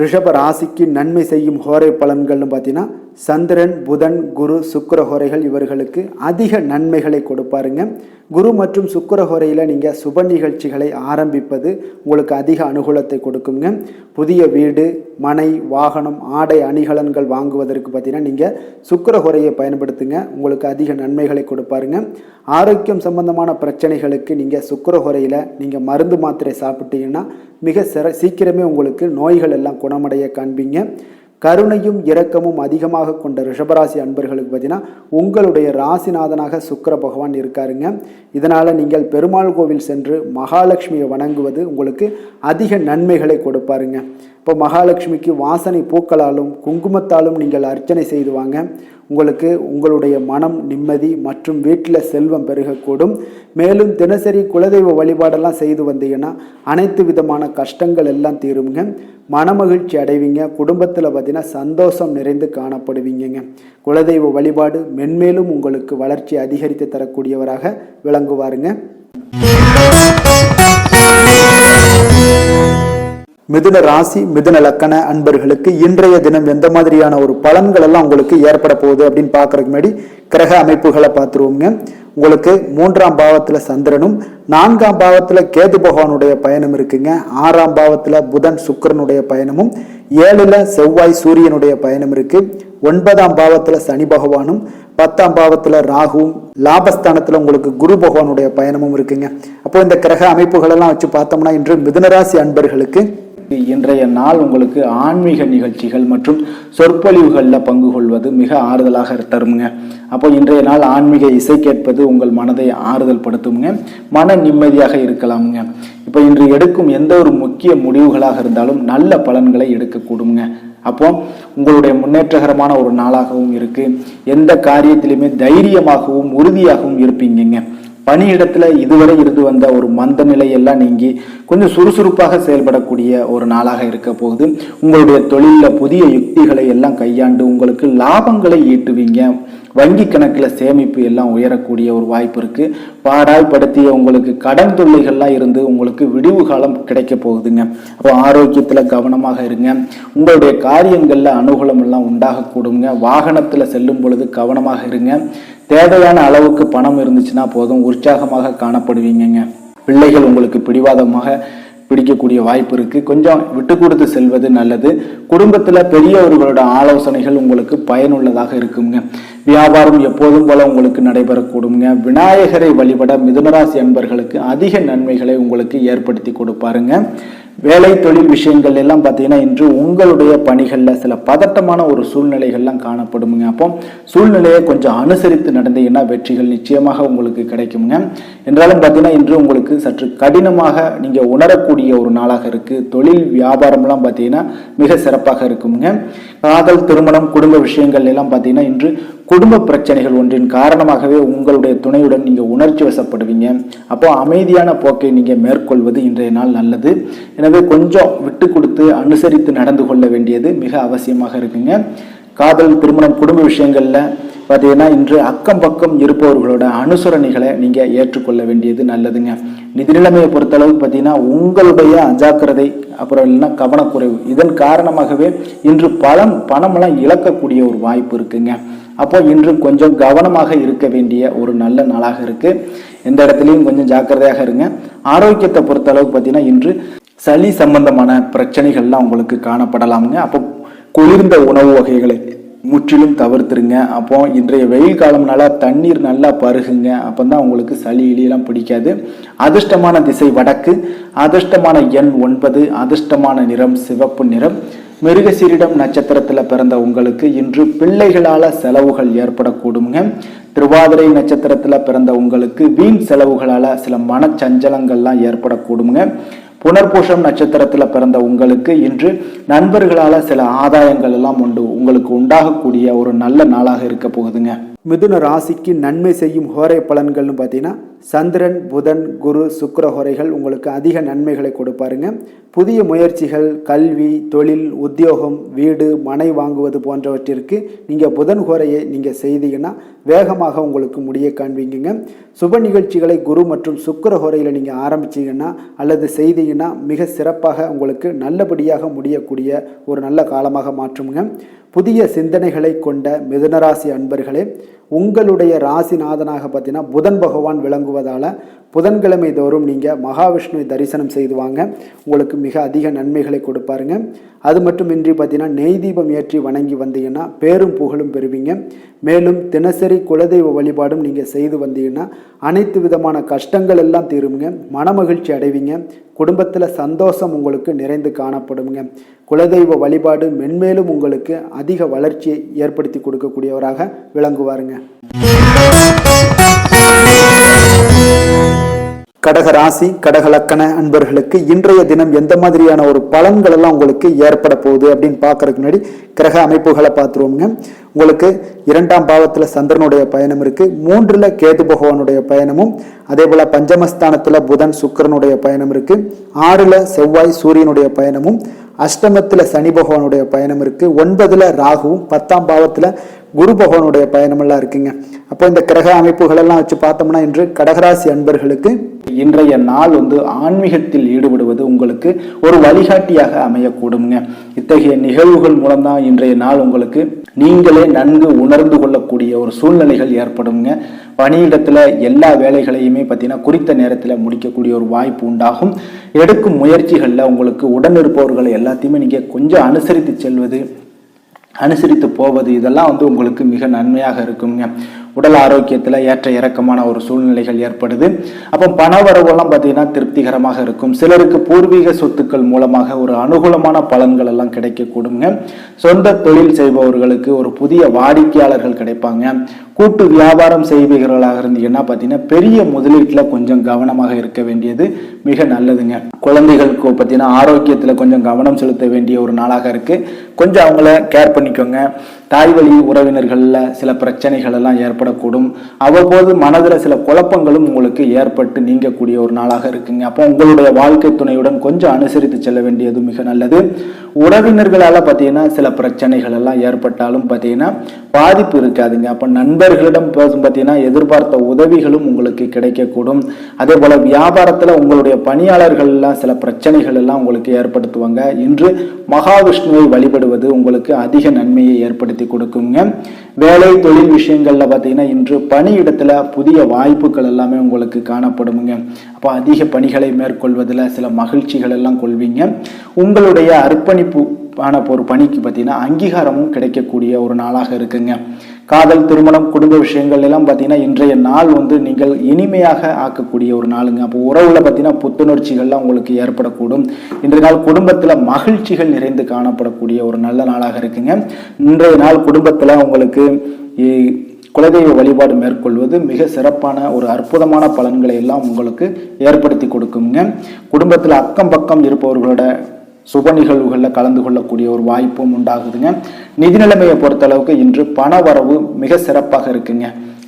ரிஷப ராசிக்கு நன்மை செய்யும் ஹோரை பலன்கள்னு பார்த்தீங்கன்னா சந்திரன், புதன், குரு, சுக்கிர ஹோரைகள் இவர்களுக்கு அதிக நன்மைகளை கொடுப்பாருங்க. குரு மற்றும் சுக்கிர ஹோரையில் நீங்கள் சுப நிகழ்ச்சிகளை ஆரம்பிப்பது உங்களுக்கு அதிக அனுகூலத்தை கொடுக்குங்க. புதிய வீடு, மனை, வாகனம், ஆடை அணிகலன்கள் வாங்குவதற்கு பார்த்தீங்கன்னா நீங்கள் சுக்கிர ஹோரையை பயன்படுத்துங்க. உங்களுக்கு அதிக நன்மைகளை கொடுப்பாருங்க. ஆரோக்கியம் சம்பந்தமான பிரச்சனைகளுக்கு நீங்கள் சுக்கிர ஹோரையில் நீங்கள் மருந்து மாத்திரை சாப்பிட்டீங்கன்னா மிக சீக்கிரமே உங்களுக்கு நோய்கள் எல்லாம் குணமடைய காண்பீங்க. கருணையும் இரக்கமும் அதிகமாக கொண்ட ரிஷபராசி அன்பர்களுக்கு பார்த்தீங்கன்னா உங்களுடைய ராசிநாதனாக சுக்கிர பகவான் இருக்காருங்க. இதனால் நீங்கள் பெருமாள் கோவில் சென்று மகாலட்சுமியை வணங்குவது உங்களுக்கு அதிக நன்மைகளை கொடுப்பாருங்க. இப்போ மகாலட்சுமிக்கு வாசனை பூக்களாலும் குங்குமத்தாலும் நீங்கள் அர்ச்சனை செய்து வாங்க. உங்களுக்கு உங்களுடைய மனம் நிம்மதி மற்றும் வீட்டில் செல்வம் பெருகக்கூடும். மேலும் தினசரி குலதெய்வ வழிபாடெல்லாம் செய்து வந்தீங்கன்னா அனைத்து விதமான கஷ்டங்கள் எல்லாம் தீருங்க. மனமகிழ்ச்சி அடைவீங்க. குடும்பத்தில் பார்த்தீங்கன்னா சந்தோஷம் நிறைந்து காணப்படுவீங்க. குலதெய்வ வழிபாடு மென்மேலும் உங்களுக்கு வளர்ச்சி அதிகரித்து தரக்கூடியவராக விளங்குவாருங்க. மிதுன ராசி மிதுன லக்கண அன்பர்களுக்கு இன்றைய தினம் எந்த மாதிரியான ஒரு பலன்கள் எல்லாம் உங்களுக்கு ஏற்பட போகுது அப்படின்னு பார்க்கறதுக்கு முன்னாடி கிரக அமைப்புகளை பார்த்துருவோங்க. உங்களுக்கு 3ஆம் பாவத்துல சந்திரனும் 4ஆம் பாவத்துல கேது பகவானுடைய பயணம் இருக்குங்க. 6ஆம் பாவத்துல புதன் சுக்கிரனுடைய பயணமும் 7ல செவ்வாய் சூரியனுடைய பயணம் இருக்கு. 9ஆம் பாவத்துல சனி பகவானும் 10ஆம் பாவத்துல ராகுவும் லாபஸ்தானத்துல உங்களுக்கு குரு பகவானுடைய பயணமும் இருக்குங்க. அப்போ இந்த கிரக அமைப்புகள் எல்லாம் வச்சு பார்த்தோம்னா இன்று மிதுனராசி அன்பர்களுக்கு இன்றைய நாள் உங்களுக்கு ஆன்மீக நிகழ்ச்சிகள் மற்றும் சொற்பொழிவுகளில் பங்கு கொள்வது மிக ஆறுதலாக தருமுங்க. அப்போ இன்றைய நாள் ஆன்மீக இசை கேட்பது உங்கள் மனதை ஆறுதல் படுத்துங்க, மன நிம்மதியாக இருக்கலாமுங்க. இப்போ இன்று எடுக்கும் எந்த ஒரு முக்கிய முடிவுகளாக இருந்தாலும் நல்ல பலன்களை எடுக்கக்கூடுங்க. அப்போ உங்களுடைய முன்னேற்றகரமான ஒரு நாளாகவும் இருக்கு. எந்த காரியத்திலுமே தைரியமாகவும் உறுதியாகவும் இருப்பீங்க. பணியிடத்துல இதுவரை இருந்து வந்த ஒரு மந்த நிலை எல்லாம் நீங்கி கொஞ்சம் சுறுசுறுப்பாக செயல்படக்கூடிய ஒரு நாளாக இருக்க போகுது. உங்களுடைய தொழிலில் புதிய யுக்திகளை எல்லாம் கையாண்டு உங்களுக்கு லாபங்களை ஈட்டுவீங்க. வங்கி கணக்கில் சேமிப்பு எல்லாம் உயரக்கூடிய ஒரு வாய்ப்பு இருக்கு. பாடாய்படுத்திய உங்களுக்கு கடன் தொல்லைகள்லாம் இருந்து உங்களுக்கு விடிவு காலம் கிடைக்க போகுதுங்க. அப்போ ஆரோக்கியத்துல கவனமாக இருங்க. உங்களுடைய காரியங்கள்ல அனுகூலம் எல்லாம் உண்டாகக்கூடுங்க. வாகனத்துல செல்லும் பொழுது கவனமாக இருங்க. தேவையான அளவுக்கு பணம் இருந்துச்சுன்னா போதும், உற்சாகமாக காணப்படுவீங்க. பிள்ளைகள் உங்களுக்கு பிடிக்கக்கூடிய வாய்ப்பு இருக்கு. கொஞ்சம் விட்டு கொடுத்து செல்வது நல்லது. குடும்பத்துல பெரியவர்களோட ஆலோசனைகள் உங்களுக்கு பயனுள்ளதாக இருக்குங்க. வியாபாரம் எப்போதும் போல உங்களுக்கு நடைபெறக்கூடுங்க. விநாயகரை வழிபட மிதுனராசி அன்பர்களுக்கு அதிக நன்மைகளை உங்களுக்கு ஏற்படுத்தி கொடுப்பாருங்க. வேலை தொழில் விஷயங்கள் எல்லாம் பார்த்தீங்கன்னா இன்று உங்களுடைய பணிகளில் சில பதட்டமான ஒரு சூழ்நிலைகள்லாம் காணப்படுங்க. அப்போ சூழ்நிலையை கொஞ்சம் அனுசரித்து நடந்தீங்கன்னா வெற்றிகள் நிச்சயமாக உங்களுக்கு கிடைக்குங்க. என்றாலும் பார்த்தீங்கன்னா இன்று உங்களுக்கு சற்று கடினமாக நீங்கள் உணரக்கூடிய ஒரு நாளாக இருக்கு. தொழில் வியாபாரம்லாம் பார்த்தீங்கன்னா மிக சிறப்பாக இருக்குங்க. காதல் திருமணம் குடும்ப விஷயங்கள் எல்லாம் பார்த்தீங்கன்னா இன்று குடும்ப பிரச்சனைகள் ஒன்றின் காரணமாகவே உங்களுடைய துணையுடன் நீங்க உணர்ச்சி வசப்படுவீங்க. அப்போ அமைதியான போக்கை நீங்க மேற்கொள்வது இன்றைய நாள் நல்லது. எனவே கொஞ்சம் விட்டு கொடுத்து அனுசரித்து நடந்து கொள்ள வேண்டியது மிக அவசியமாக இருக்குங்க. காதல் திருமணம் குடும்ப விஷயங்கள்ல பார்த்தீங்கன்னா இன்று அக்கம் பக்கம் இருப்பவர்களோட அனுசரணைகளை நீங்க ஏற்றுக்கொள்ள வேண்டியது நல்லதுங்க. நிதி நிலைமையை பொறுத்தளவுக்கு பார்த்தீங்கன்னா உங்களுடைய அஜாக்கிரதை அப்புறம் இல்லைன்னா கவனக்குறைவு இதன் காரணமாகவே இன்று பணமெல்லாம் இழக்கக்கூடிய ஒரு வாய்ப்பு இருக்குங்க. அப்போ இன்று கொஞ்சம் கவனமாக இருக்க வேண்டிய ஒரு நல்ல நாளாக இருக்கு. எந்த இடத்துலையும் கொஞ்சம் ஜாக்கிரதையாக இருங்க. ஆரோக்கியத்தை பொறுத்த அளவுக்கு பார்த்தீங்கன்னா இன்று சளி சம்பந்தமான பிரச்சனைகள்லாம் உங்களுக்கு காணப்படலாமுங்க. அப்போ குளிர்ந்த உணவு வகைகளை முற்றிலும் தவிர்த்துருங்க. அப்போ இன்றைய வெயில் காலம்னால தண்ணீர் நல்லா பருகுங்க. அப்போதான் உங்களுக்கு சளி இலியெல்லாம் பிடிக்காது. அதிர்ஷ்டமான திசை வடக்கு, அதிர்ஷ்டமான எண் 9, அதிர்ஷ்டமான நிறம் சிவப்பு நிறம். மிருகசீரிடம் நட்சத்திரத்துல பிறந்த உங்களுக்கு இன்று பிள்ளைகளால செலவுகள் ஏற்படக்கூடுங்க. திருவாதிரை நட்சத்திரத்துல பிறந்த உங்களுக்கு வீண் செலவுகளால சில மனச்சஞ்சலங்கள்லாம் ஏற்படக்கூடுங்க. புனர்பூஷம் நட்சத்திரத்துல பிறந்த உங்களுக்கு இன்று நண்பர்களால சில ஆதாயங்கள் எல்லாம் உங்களுக்கு உண்டாகக்கூடிய ஒரு நல்ல நாளாக இருக்க போகுதுங்க. மிதுன ராசிக்கு நன்மை செய்யும் ஹோரை பலன்கள்னு பார்த்தீங்கன்னா சந்திரன் புதன் குரு சுக்கிர ஹோரைகள் உங்களுக்கு அதிக நன்மைகளை கொடுப்பாருங்க. புதிய முயற்சிகள், கல்வி, தொழில், உத்தியோகம், வீடு, மனை வாங்குவது போன்றவற்றிற்கு நீங்கள் புதன் ஹோரையை நீங்கள் செய்தீங்கன்னா வேகமாக உங்களுக்கு முடிய காண்பீங்க. சுப நிகழ்ச்சிகளை குரு மற்றும் சுக்கிர ஹோரையில் நீங்கள் ஆரம்பிச்சிங்கன்னா அல்லது செய்தீங்கன்னா மிக சிறப்பாக உங்களுக்கு நல்லபடியாக முடியக்கூடிய ஒரு நல்ல காலமாக மாற்றுங்க. புதிய சிந்தனைகளை கொண்ட மிதுனராசி அன்பர்களே, உங்களுடைய ராசிநாதனாக பார்த்தீங்கன்னா புதன் பகவான் விளங்குவதால் புதன்கிழமை தோறும் நீங்கள் மகாவிஷ்ணுவை தரிசனம் செய்து வாங்க. உங்களுக்கு மிக அதிக நன்மைகளை கொடுப்பாருங்க. அது மட்டுமின்றி பார்த்தீங்கன்னா நெய் தீபம் ஏற்றி வணங்கி வந்தீங்கன்னா பேரும் புகழும் பெறுவீங்க. மேலும் தினசரி குலதெய்வ வழிபாடும் நீங்கள் செய்து வந்தீங்கன்னா அனைத்து விதமான கஷ்டங்கள் எல்லாம் தீருங்க. மனமகிழ்ச்சி அடைவீங்க. குடும்பத்தில் சந்தோஷம் உங்களுக்கு நிறைந்து காணப்படுங்க. குலதெய்வ வழிபாடு மென்மேலும் உங்களுக்கு அதிக வளர்ச்சியை ஏற்படுத்தி கொடுக்கக்கூடியவராக விளங்குவாருங்க. கடக ராசி கடக லக்கண அன்பர்களுக்கு இன்றைய தினம் எந்த மாதிரியான ஒரு பலன்கள் எல்லாம் உங்களுக்கு ஏற்பட போகுது அப்படின்னு பார்க்கறதுக்கு முன்னாடி கிரக அமைப்புகளை பார்த்துருவோங்க. உங்களுக்கு 2ஆம் பாவத்துல சந்திரனுடைய பயணம் இருக்கு, 3ல கேது பகவானுடைய பயணமும், அதே போல பஞ்சமஸ்தானத்துல புதன் சுக்கிரனுடைய பயணம் இருக்கு, 6ல செவ்வாய் சூரியனுடைய பயணமும், அஷ்டமத்துல சனி பகவானுடைய பயணம் இருக்கு, 9ல ராகுவும், 10ஆம் பாவத்துல குரு பகவானுடைய பயணம் எல்லாம் இருக்குங்க. அப்போ இந்த கிரக அமைப்புகள் எல்லாம் வச்சு பார்த்தோம்னா இன்று கடகராசி அன்பர்களுக்கு இன்றைய நாள் ஆன்மீகத்தில் ஈடுபடுவது உங்களுக்கு ஒரு வழிகாட்டியாக அமையக்கூடுங்க. இத்தகைய நிகழ்வுகள் மூலம்தான் இன்றைய நாள் உங்களுக்கு நீங்களே நன்கு உணர்ந்து கொள்ளக்கூடிய ஒரு சூழ்நிலைகள் ஏற்படுங்க. பணியிடத்துல எல்லா வேலைகளையுமே பார்த்தீங்கன்னா குறித்த நேரத்தில் முடிக்கக்கூடிய ஒரு வாய்ப்பு உண்டாகும். எடுக்கும் முயற்சிகளில் உங்களுக்கு உடன் இருப்பவர்களை எல்லாத்தையுமே நீங்கள் கொஞ்சம் அனுசரித்து செல்வது, அனுசரித்து போவது, இதெல்லாம் உங்களுக்கு மிக நன்மையாக இருக்குங்க. உடல் ஆரோக்கியத்தில் ஏற்ற இறக்கமான ஒரு சூழ்நிலைகள் ஏற்படுது. அப்போ பண வரவெல்லாம் பார்த்தீங்கன்னா திருப்திகரமாக இருக்கும். சிலருக்கு பூர்வீக சொத்துக்கள் மூலமாக ஒரு அனுகூலமான பலன்கள் எல்லாம் கிடைக்கக்கூடுங்க. சொந்த தொழில் செய்பவர்களுக்கு ஒரு புதிய வாடிக்கையாளர்கள் கிடைப்பாங்க. கூட்டு வியாபாரம் செய்பவர்களாக இருந்தீங்கன்னா பார்த்தீங்கன்னா பெரிய முதலீட்டில் கொஞ்சம் கவனமாக இருக்க வேண்டியது மிக நல்லதுங்க. குழந்தைகளுக்கு பார்த்தீங்கன்னா ஆரோக்கியத்தில் கொஞ்சம் கவனம் செலுத்த வேண்டிய ஒரு நாளாக இருக்கு. கொஞ்சம் அவங்கள கேர் பண்ணிக்கோங்க. தாய் வழி உறவினர்கள்ல சில பிரச்சனைகள் எல்லாம் ஏற்படக்கூடும். அவ்வப்போது மனதில் சில குழப்பங்களும் உங்களுக்கு ஏற்பட்டு நீங்கக்கூடிய ஒரு நாளாக இருக்குங்க. அப்போ உங்களுடைய வாழ்க்கை துணையுடன் கொஞ்சம் அனுசரித்து செல்ல வேண்டியது மிக நல்லது. உறவினர்களால பார்த்தீங்கன்னா சில பிரச்சனைகள் எல்லாம் ஏற்பட்டாலும் பார்த்தீங்கன்னா பாதிப்பு இருக்காதுங்க. அப்போ நண்பர்களிடம் பார்த்தீங்கன்னா எதிர்பார்த்த உதவிகளும் உங்களுக்கு கிடைக்கக்கூடும். அதே போல வியாபாரத்தில் உங்களுடைய பணியாளர்கள் எல்லாம் சில பிரச்சனைகள் எல்லாம் உங்களுக்கு ஏற்படுத்துவாங்க. இன்று மகாவிஷ்ணுவை வழிபடுவது உங்களுக்கு அதிக நன்மையை ஏற்படுத்தி கொடுக்குங்க. வேலை தொழில் விஷயங்கள்ல பார்த்தீங்கன்னா இன்று பணியிடத்துல புதிய வாய்ப்புகள் எல்லாமே உங்களுக்கு காணப்படுங்க. அப்போ அதிக பணிகளை மேற்கொள்வதில் சில மகிழ்ச்சிகள் எல்லாம் கொள்வீங்க. உங்களுடைய அர்ப்பணிப்பு ஒரு பணிக்கு பார்த்தீங்கன்னா அங்கீகாரமும் கிடைக்கக்கூடிய ஒரு நாளாக இருக்குங்க. காதல், திருமணம், குடும்ப விஷயங்கள் எல்லாம் பார்த்தீங்கன்னா இன்றைய நாள் நீங்கள் இனிமையாக ஆக்கக்கூடிய ஒரு நாளுங்க. அப்போ உறவுல பார்த்தீங்கன்னா புத்துணர்ச்சிகள்லாம் உங்களுக்கு ஏற்படக்கூடும். இன்றைய நாள் குடும்பத்தில் மகிழ்ச்சிகள் நிறைந்து காணப்படக்கூடிய ஒரு நல்ல நாளாக இருக்குங்க. இன்றைய நாள் குடும்பத்தில் உங்களுக்கு குலதெய்வ வழிபாடு மேற்கொள்வது மிக சிறப்பான ஒரு அற்புதமான பலன்களை எல்லாம் உங்களுக்கு ஏற்படுத்தி கொடுக்குங்க. குடும்பத்தில் அக்கம் பக்கம் இருப்பவர்களோட சுப நிகழ்வுகளில் கலந்து கொள்ளக்கூடிய ஒரு வாய்ப்பும் உண்டாகுதுங்க. நிதி நிலைமையை பொறுத்தளவுக்கு இன்று பண வரவு மிக சிறப்பாக இருக்குங்க.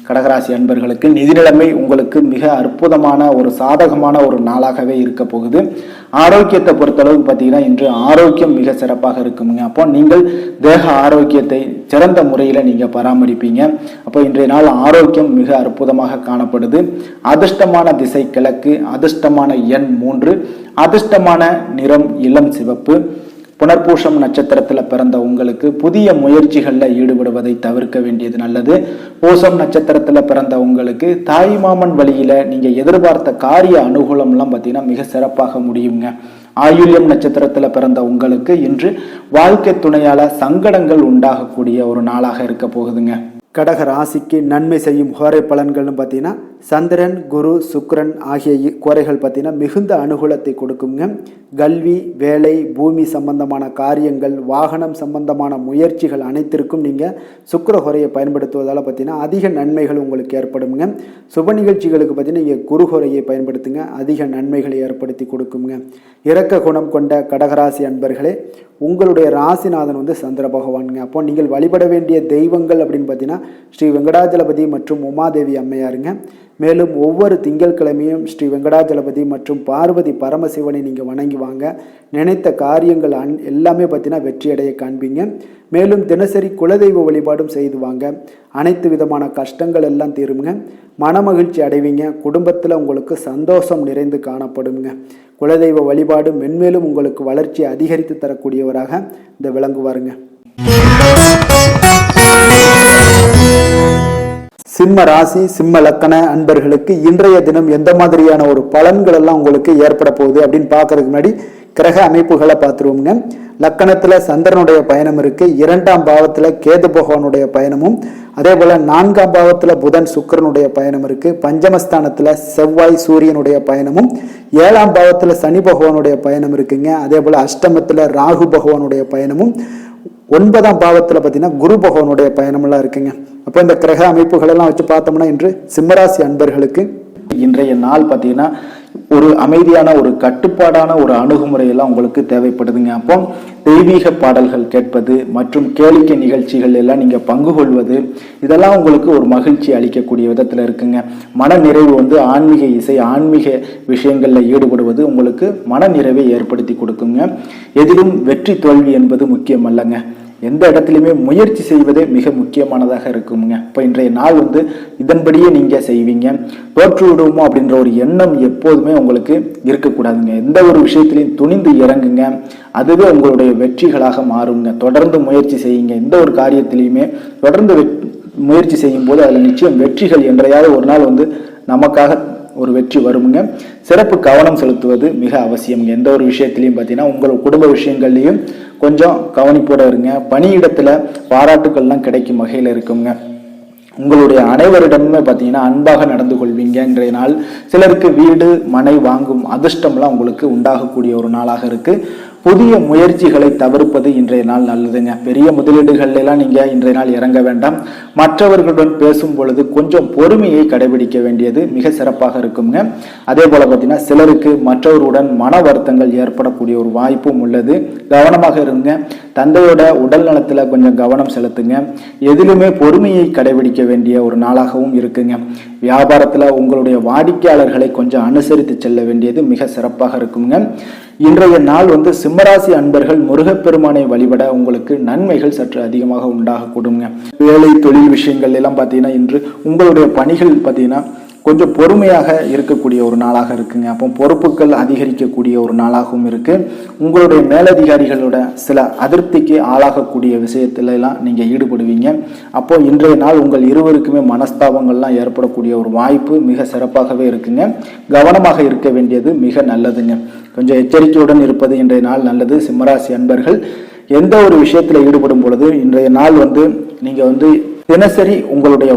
கடகராசி அன்பர்களுக்கு நிதி நிலைமை உங்களுக்கு மிக அற்புதமான ஒரு சாதகமான ஒரு நாளாகவே இருக்க போகுது. ஆரோக்கியத்தை பொறுத்தளவுக்கு பார்த்தீங்கன்னா இன்று ஆரோக்கியம் மிக சிறப்பாக இருக்குங்க. அப்போ நீங்கள் தேக ஆரோக்கியத்தை சிறந்த முறையில் நீங்கள் பராமரிப்பீங்க. அப்போ இன்றைய நாள் ஆரோக்கியம் மிக அற்புதமாக காணப்படுது. அதிர்ஷ்டமான திசை கிழக்கு, அதிர்ஷ்டமான எண் 3, அதிர்ஷ்டமான நிறம் இளம் சிவப்பு. புனர்பூசம் நட்சத்திரத்தில் பிறந்த உங்களுக்கு புதிய முயற்சிகளில் ஈடுபடுவதை தவிர்க்க வேண்டியது நல்லது. பூசம் நட்சத்திரத்தில் பிறந்த உங்களுக்கு தாய் மாமன் வழியில நீங்க எதிர்பார்த்த காரிய அனுகூலம்லாம் பார்த்தீங்கன்னா மிக சிறப்பாக முடியுங்க. ஆயுள்யம் நட்சத்திரத்தில் பிறந்த உங்களுக்கு இன்று வாழ்க்கை துணையால சங்கடங்கள் உண்டாகக்கூடிய ஒரு நாளாக இருக்க போகுதுங்க. கடக ராசிக்கு நன்மை செய்யும் கோரை பலன்கள்னு பார்த்தீங்கன்னா சந்திரன், குரு, சுக்கிரன் ஆகிய கோரைகள் பார்த்தீங்கன்னா மிகுந்த அனுகூலத்தை கொடுக்குங்க. கல்வி, வேலை, பூமி சம்பந்தமான காரியங்கள், வாகனம் சம்பந்தமான முயற்சிகள் அனைத்திற்கும் நீங்கள் சுக்கிர ஹோரையை பயன்படுத்துவதால் பார்த்தீங்கன்னா அதிக நன்மைகள் உங்களுக்கு ஏற்படுங்க. சுப நிகழ்ச்சிகளுக்கு பார்த்தீங்கன்னா நீங்கள் குரு ஹோரையை பயன்படுத்துங்க, அதிக நன்மைகளை ஏற்படுத்தி கொடுக்குங்க. இரக்க குணம் கொண்ட கடகராசி அன்பர்களே, உங்களுடைய ராசிநாதன் சந்திர பகவானுங்க. அப்போ நீங்கள் வழிபட வேண்டிய தெய்வங்கள் அப்படின்னு பார்த்தீங்கன்னா ஸ்ரீ வெங்கடாஜலபதி மற்றும் உமாதேவி அம்மையாருங்க. மேலும் ஒவ்வொரு திங்கட்கிழமையும் ஸ்ரீ வெங்கடாஜலபதி மற்றும் பார்வதி பரமசிவனை நீங்கள் வணங்கி வாங்க. நினைத்த காரியங்கள் எல்லாமே பார்த்தீங்கன்னா வெற்றியடைய காண்பீங்க. மேலும் தினசரி குலதெய்வ வழிபாடும் செய்து வாங்க. அனைத்து விதமான கஷ்டங்கள் எல்லாம் தீருங்க. மனமகிழ்ச்சி அடைவீங்க. குடும்பத்தில் உங்களுக்கு சந்தோஷம் நிறைந்து காணப்படுங்க. குலதெய்வ வழிபாடு மென்மேலும் உங்களுக்கு வளர்ச்சி அதிகரித்து தரக்கூடியவராக இந்த விளங்குவாருங்க. சிம்ம ராசி சிம்ம லக்கண அன்பர்களுக்கு இன்றைய தினம் எந்த மாதிரியான ஒரு பலன்கள் எல்லாம் உங்களுக்கு ஏற்பட போகுது அப்படின்னு பார்க்கறதுக்கு முன்னாடி கிரக அமைப்புகளை பார்த்துருவோங்க. லக்கணத்துல சந்திரனுடைய பயணம் இருக்கு, 2ஆம் பாவத்துல கேது பகவானுடைய பயணமும், அதே போல 4ஆம் பாவத்துல புதன் சுக்கிரனுடைய பயணம் இருக்கு, பஞ்சமஸ்தானத்துல செவ்வாய் சூரியனுடைய பயணமும், 7ஆம் பாவத்துல சனி பகவானுடைய பயணம் இருக்குங்க. அதே போல அஷ்டமத்துல ராகு பகவானுடைய பயணமும், 9ஆம் பாவத்துல பார்த்தீங்கன்னா குரு பகவானுடைய பயணமெல்லாம் இருக்குங்க. அப்போ இந்த கிரக அமைப்புகள் எல்லாம் வச்சு பார்த்தோம்னா இன்று சிம்மராசி அன்பர்களுக்கு இன்றைய நாள் பார்த்தீங்கன்னா ஒரு அமைதியான ஒரு கட்டுப்பாடான ஒரு அணுகுமுறையெல்லாம் உங்களுக்கு தேவைப்படுதுங்க. அப்போ தெய்வீக பாடல்கள் கேட்பது மற்றும் கேளிக்கை நிகழ்ச்சிகள் எல்லாம் நீங்க பங்கு கொள்வது, இதெல்லாம் உங்களுக்கு ஒரு மகிழ்ச்சி அளிக்கக்கூடிய விதத்துல இருக்குங்க. மன நிறைவு ஆன்மீக இசை, ஆன்மீக விஷயங்கள்ல ஈடுபடுவது உங்களுக்கு மன நிறைவை ஏற்படுத்தி கொடுக்குங்க. எதிலும் வெற்றி தோல்வி என்பது முக்கியம் அல்லங்க, எந்த இடத்துலையுமே முயற்சி செய்வதே மிக முக்கியமானதாக இருக்குங்க. இப்போ இன்றைய நாள் இதன்படியே நீங்க செய்வீங்க. தோற்று விடுவோமோ அப்படின்ற ஒரு எண்ணம் எப்போதுமே உங்களுக்கு இருக்கக்கூடாதுங்க. எந்த ஒரு விஷயத்திலையும் துணிந்து இறங்குங்க, அதுவே உங்களுடைய வெற்றிகளாக மாறுங்க. தொடர்ந்து முயற்சி செய்யுங்க. எந்த ஒரு காரியத்திலையுமே தொடர்ந்து முயற்சி செய்யும் போது அதில் நிச்சயம் வெற்றிகள் என்றையாவது ஒரு நாள் நமக்காக ஒரு வெற்றி வருமுங்க. சிறப்பு கவனம் செலுத்துவது மிக அவசியம். எந்த ஒரு விஷயத்திலையும் பார்த்தீங்கன்னா உங்கள் குடும்ப விஷயங்கள்லையும் கொஞ்சம் கவனிப்போட இருங்க. பணியிடத்துல பாராட்டுக்கள்லாம் கிடைக்கும் வகையில் இருக்குங்க. உங்களுடைய அனைவரிடமுமே பார்த்தீங்கன்னா அன்பாக நடந்து கொள்வீங்க இன்றைய நாள். சிலருக்கு வீடு மனை வாங்கும் அதிர்ஷ்டம்லாம் உங்களுக்கு உண்டாகக்கூடிய ஒரு நாளாக இருக்கு. புதிய முயற்சிகளை தவிர்ப்பது இன்றைய நாள் நல்லதுங்க. பெரிய முதலீடுகள் எல்லாம் நீங்க இன்றைய நாள் இறங்க வேண்டாம். மற்றவர்களுடன் பேசும் பொழுது கொஞ்சம் பொறுமையை கடைபிடிக்க வேண்டியது மிக சிறப்பாக இருக்குங்க. அதே போல பார்த்தீங்கன்னா சிலருக்கு மற்றவருடன் மன வருத்தங்கள் ஏற்படக்கூடிய ஒரு வாய்ப்பும் உள்ளது. கவனமாக இருங்க. தந்தையோட உடல் நலத்துல கொஞ்சம் கவனம் செலுத்துங்க. எதிலுமே பொறுமையை கடைபிடிக்க வேண்டிய ஒரு நாளாகவும் இருக்குங்க. வியாபாரத்துல உங்களுடைய வாடிக்கையாளர்களை கொஞ்சம் அனுசரித்து செல்ல வேண்டியது மிக சிறப்பாக இருக்குங்க. இன்றைய நாள் சிம்மராசி அன்பர்கள் முருகப்பெருமானை வழிபட உங்களுக்கு நன்மைகள் சற்று அதிகமாக உண்டாக கொடுங்க. வேலை தொழில் விஷயங்கள் எல்லாம் பார்த்தீங்கன்னா இன்று உங்களுடைய பணிகள் பார்த்தீங்கன்னா கொஞ்சம் பொறுமையாக இருக்கக்கூடிய ஒரு நாளாக இருக்குங்க. அப்போ பொறுப்புகள் அதிகரிக்கக்கூடிய ஒரு நாளாகவும் இருக்கு. உங்களுடைய மேலதிகாரிகளோட சில அதிருப்திக்கு ஆளாகக்கூடிய விஷயத்துல எல்லாம் நீங்க ஈடுபடுவீங்க. அப்போ இன்றைய நாள் உங்கள் இருவருக்குமே மனஸ்தாபங்கள்லாம் ஏற்படக்கூடிய ஒரு வாய்ப்பு மிக சிறப்பாகவே இருக்குங்க. கவனமாக இருக்க வேண்டியது மிக நல்லதுங்க. கொஞ்சம் எச்சரிக்கையுடன் இருப்பது இன்றைய நாள் நல்லது. சிம்மராசி அன்பர்கள் எந்த ஒரு விஷயத்துல ஈடுபடும் பொழுது இன்றைய நாள் நீங்க தினசரி உங்களுடைய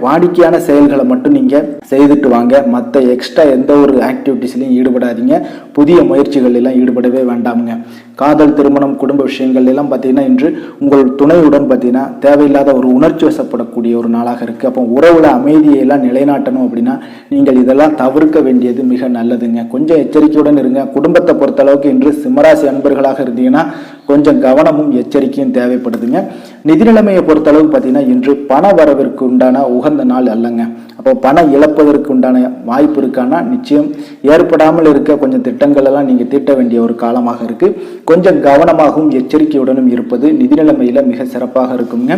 வாடிக்கையான செயல்களை மட்டும் நீங்க செய்துட்டு வாங்க. மற்ற எக்ஸ்ட்ரா எந்த ஒரு ஆக்டிவிட்டிஸ்லையும் ஈடுபடாதீங்க. புதிய முயற்சிகள் எல்லாம் ஈடுபடவே வேண்டாமுங்க. காதல், திருமணம், குடும்ப விஷயங்கள் எல்லாம் பார்த்தீங்கன்னா இன்று உங்கள் துணையுடன் பார்த்தீங்கன்னா தேவையில்லாத ஒரு உணர்ச்சி வசப்படக்கூடிய ஒரு நாளாக இருக்கு. அப்போ உறவுல அமைதியை எல்லாம் நிலைநாட்டணும் அப்படின்னா நீங்கள் இதெல்லாம் தவிர்க்க வேண்டியது மிக நல்லதுங்க. கொஞ்சம் எச்சரிக்கையுடன் இருங்க. குடும்பத்தை பொறுத்தளவுக்கு இன்று சிம்மராசி அன்பர்களாக இருந்தீங்கன்னா கொஞ்சம் கவனமும் எச்சரிக்கையும் தேவைப்படுதுங்க. நிதி நிலைமையை பொறுத்தளவுக்கு பார்த்தீங்கன்னா இன்று பண வரவிற்கு உண்டான உகந்த நாள் அல்லங்க. அப்போ பணம் இழப்பதற்கு உண்டான வாய்ப்பு இருக்கான்னா நிச்சயம் ஏற்படாமல் இருக்க கொஞ்சம் திட்டங்கள் எல்லாம் நீங்க தீட்ட வேண்டிய ஒரு காலமாக இருக்கு. கொஞ்சம் கவனமாகவும் எச்சரிக்கையுடனும் இருப்பது நிதி நிலைமையில மிக சிறப்பாக இருக்குங்க.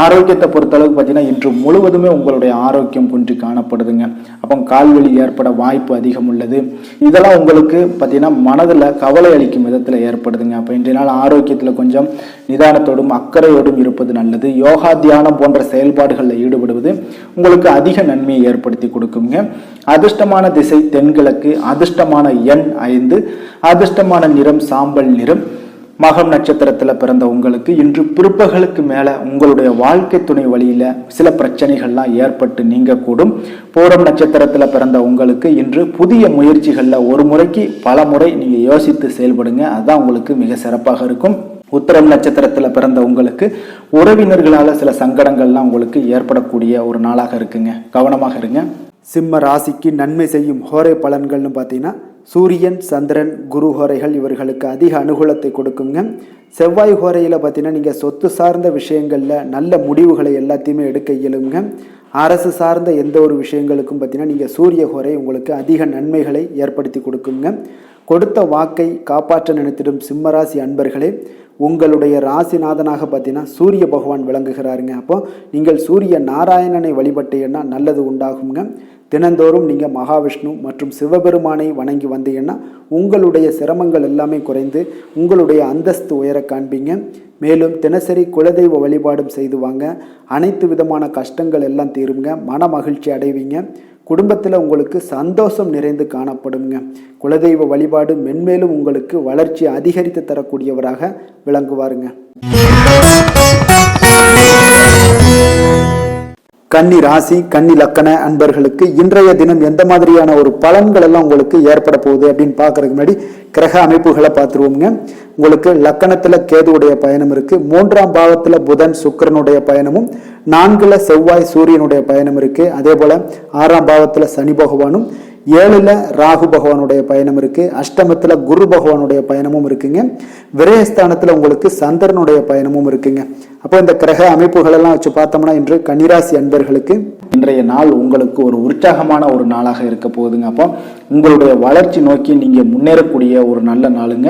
ஆரோக்கியத்தை பொறுத்தளவுக்கு பார்த்தீங்கன்னா இன்று முழுவதுமே உங்களுடைய ஆரோக்கியம் குன்றி காணப்படுதுங்க. அப்போ கால்வலி ஏற்பட வாய்ப்பு அதிகம் உள்ளது. இதெல்லாம் உங்களுக்கு பார்த்தீங்கன்னா மனதில் கவலை அளிக்கும் விதத்தில் ஏற்படுதுங்க. அப்போ இன்றைய நாள் ஆரோக்கியத்தில் கொஞ்சம் நிதானத்தோடும் அக்கறையோடும் இருப்பது நல்லது. யோகா, தியானம் போன்ற செயல்பாடுகளில் ஈடுபடுவது உங்களுக்கு அதிக நன்மையை ஏற்படுத்தி கொடுக்குங்க. அதிர்ஷ்டமான திசை தென்கிழக்கு, அதிர்ஷ்டமான எண் 5, அதிர்ஷ்டமான நிறம் சாம்பல் நிறம். மகம் நட்சத்திரத்துல பிறந்த உங்களுக்கு இன்று பிற்பகலுக்கு மேல உங்களுடைய வாழ்க்கை துணை வழியில சில பிரச்சனைகள்லாம் ஏற்பட்டு நீங்க கூடும். பூரம் நட்சத்திரத்துல பிறந்த உங்களுக்கு இன்று புதிய முயற்சிகள்ல ஒரு முறைக்கு பல முறை நீங்க யோசித்து செயல்படுங்க. அதுதான் உங்களுக்கு மிக சிறப்பாக இருக்கும். உத்திரம் நட்சத்திரத்துல பிறந்த உங்களுக்கு உறவினர்களால சில சங்கடங்கள்லாம் உங்களுக்கு ஏற்படக்கூடிய ஒரு நாளாக இருக்குங்க. கவனமாக இருங்க. சிம்ம ராசிக்கு நன்மை செய்யும் ஹோரை பலன்கள்னு பார்த்தீங்கன்னா சூரியன், சந்திரன், குரு ஹோரைகள் இவர்களுக்கு அதிக அனுகூலத்தை கொடுக்குங்க. செவ்வாய் ஹோரையில் பார்த்தீங்கன்னா நீங்கள் சொத்து சார்ந்த விஷயங்களில் நல்ல முடிவுகளை எல்லாத்தையுமே எடுக்க இயலுங்க. அரசு சார்ந்த எந்த ஒரு விஷயங்களுக்கும் பார்த்தீங்கன்னா நீங்கள் சூரிய ஹோரை உங்களுக்கு அதிக நன்மைகளை ஏற்படுத்தி கொடுக்குங்க. கொடுத்த வாக்கை காப்பாற்ற நினைத்திடும் சிம்மராசி அன்பர்களே, உங்களுடைய ராசிநாதனாக பார்த்தீங்கன்னா சூரிய பகவான் விளங்குகிறாருங்க. அப்போ நீங்கள் சூரிய நாராயணனை வழிபட்டீங்கன்னா நல்லது உண்டாகுங்க. தினந்தோறும் நீங்கள் மகாவிஷ்ணு மற்றும் சிவபெருமானை வணங்கி வந்தீங்கன்னா உங்களுடைய சிரமங்கள் எல்லாமே குறைந்து உங்களுடைய அந்தஸ்து உயர காண்பீங்க. மேலும் தினசரி குலதெய்வ வழிபாடும் செய்து வாங்க. அனைத்து விதமான கஷ்டங்கள் எல்லாம் தீருங்க. மன மகிழ்ச்சி அடைவீங்க. குடும்பத்தில் உங்களுக்கு சந்தோஷம் நிறைந்து காணப்படுங்க. குலதெய்வ வழிபாடு மென்மேலும் உங்களுக்கு வளர்ச்சி அதிகரித்து தரக்கூடியவராக விளங்குவாருங்க. கன்னி ராசி, கன்னி லக்கண அன்பர்களுக்கு இன்றைய தினம் எந்த மாதிரியான ஒரு பலன்கள் எல்லாம் உங்களுக்கு ஏற்பட போகுது அப்படின்னு பார்க்கறதுக்கு முன்னாடி கிரக அமைப்புகளை பார்த்துருவோங்க. உங்களுக்கு லக்கணத்துல கேதுவுடைய பயணம் இருக்கு. 3ஆம் பாவத்துல புதன் சுக்கிரனுடைய பயணமும், 4ல செவ்வாய் சூரியனுடைய பயணம் இருக்கு. அதே போல 6ஆம் பாவத்துல சனி பகவானும், 7ல் ராகு பகவானுடைய பயணம் இருக்கு. அஷ்டமத்துல குரு பகவானுடைய பயணமும் இருக்குங்க. விரயஸ்தானத்துல உங்களுக்கு சந்திரனுடைய பயணமும் இருக்குங்க. அப்போ இந்த கிரக அமைப்புகள் எல்லாம் வச்சு பார்த்தோம்னா இன்று கன்னிராசி அன்பர்களுக்கு இன்றைய நாள் உங்களுக்கு ஒரு உற்சாகமான ஒரு நாளாக இருக்க போகுதுங்க. அப்போ உங்களுடைய வளர்ச்சி நோக்கி நீங்க முன்னேறக்கூடிய ஒரு நல்ல நாளுங்க.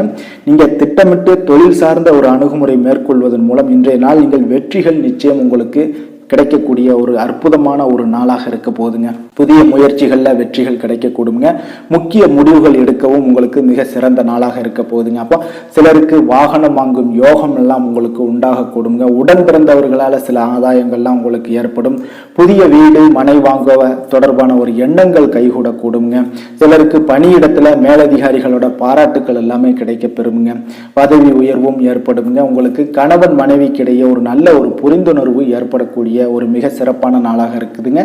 நீங்க திட்டமிட்டு தொழில் சார்ந்த ஒரு அணுகுமுறை மேற்கொள்வதன் மூலம் இன்றைய நாள் நீங்கள் வெற்றிகள் நிச்சயம் உங்களுக்கு கிடைக்கக்கூடிய ஒரு அற்புதமான ஒரு நாளாக இருக்க போகுதுங்க. புதிய முயற்சிகள்ல வெற்றிகள் கிடைக்கக்கூடுங்க. முக்கிய முடிவுகள் எடுக்கவும் உங்களுக்கு மிக சிறந்த நாளாக இருக்க போகுதுங்க. அப்போ சிலருக்கு வாகனம் வாங்கும் யோகம் எல்லாம் உங்களுக்கு உண்டாக கூடுங்க. உடன் பிறந்தவர்களால சில ஆதாயங்கள்லாம் உங்களுக்கு ஏற்படும். புதிய வீடு மனை வாங்க தொடர்பான ஒரு எண்ணங்கள் கைகூடக்கூடுங்க. சிலருக்கு பணியிடத்துல மேலதிகாரிகளோட பாராட்டுக்கள் எல்லாமே கிடைக்க பெறுங்க. பதவி உயர்வும் ஏற்படுங்க. உங்களுக்கு கணவன் மனைவிக்கிடையே ஒரு நல்ல ஒரு புரிந்துணர்வு ஏற்படக்கூடிய ஒரு மிக சிறப்பான நாளாக இருக்குதுங்க.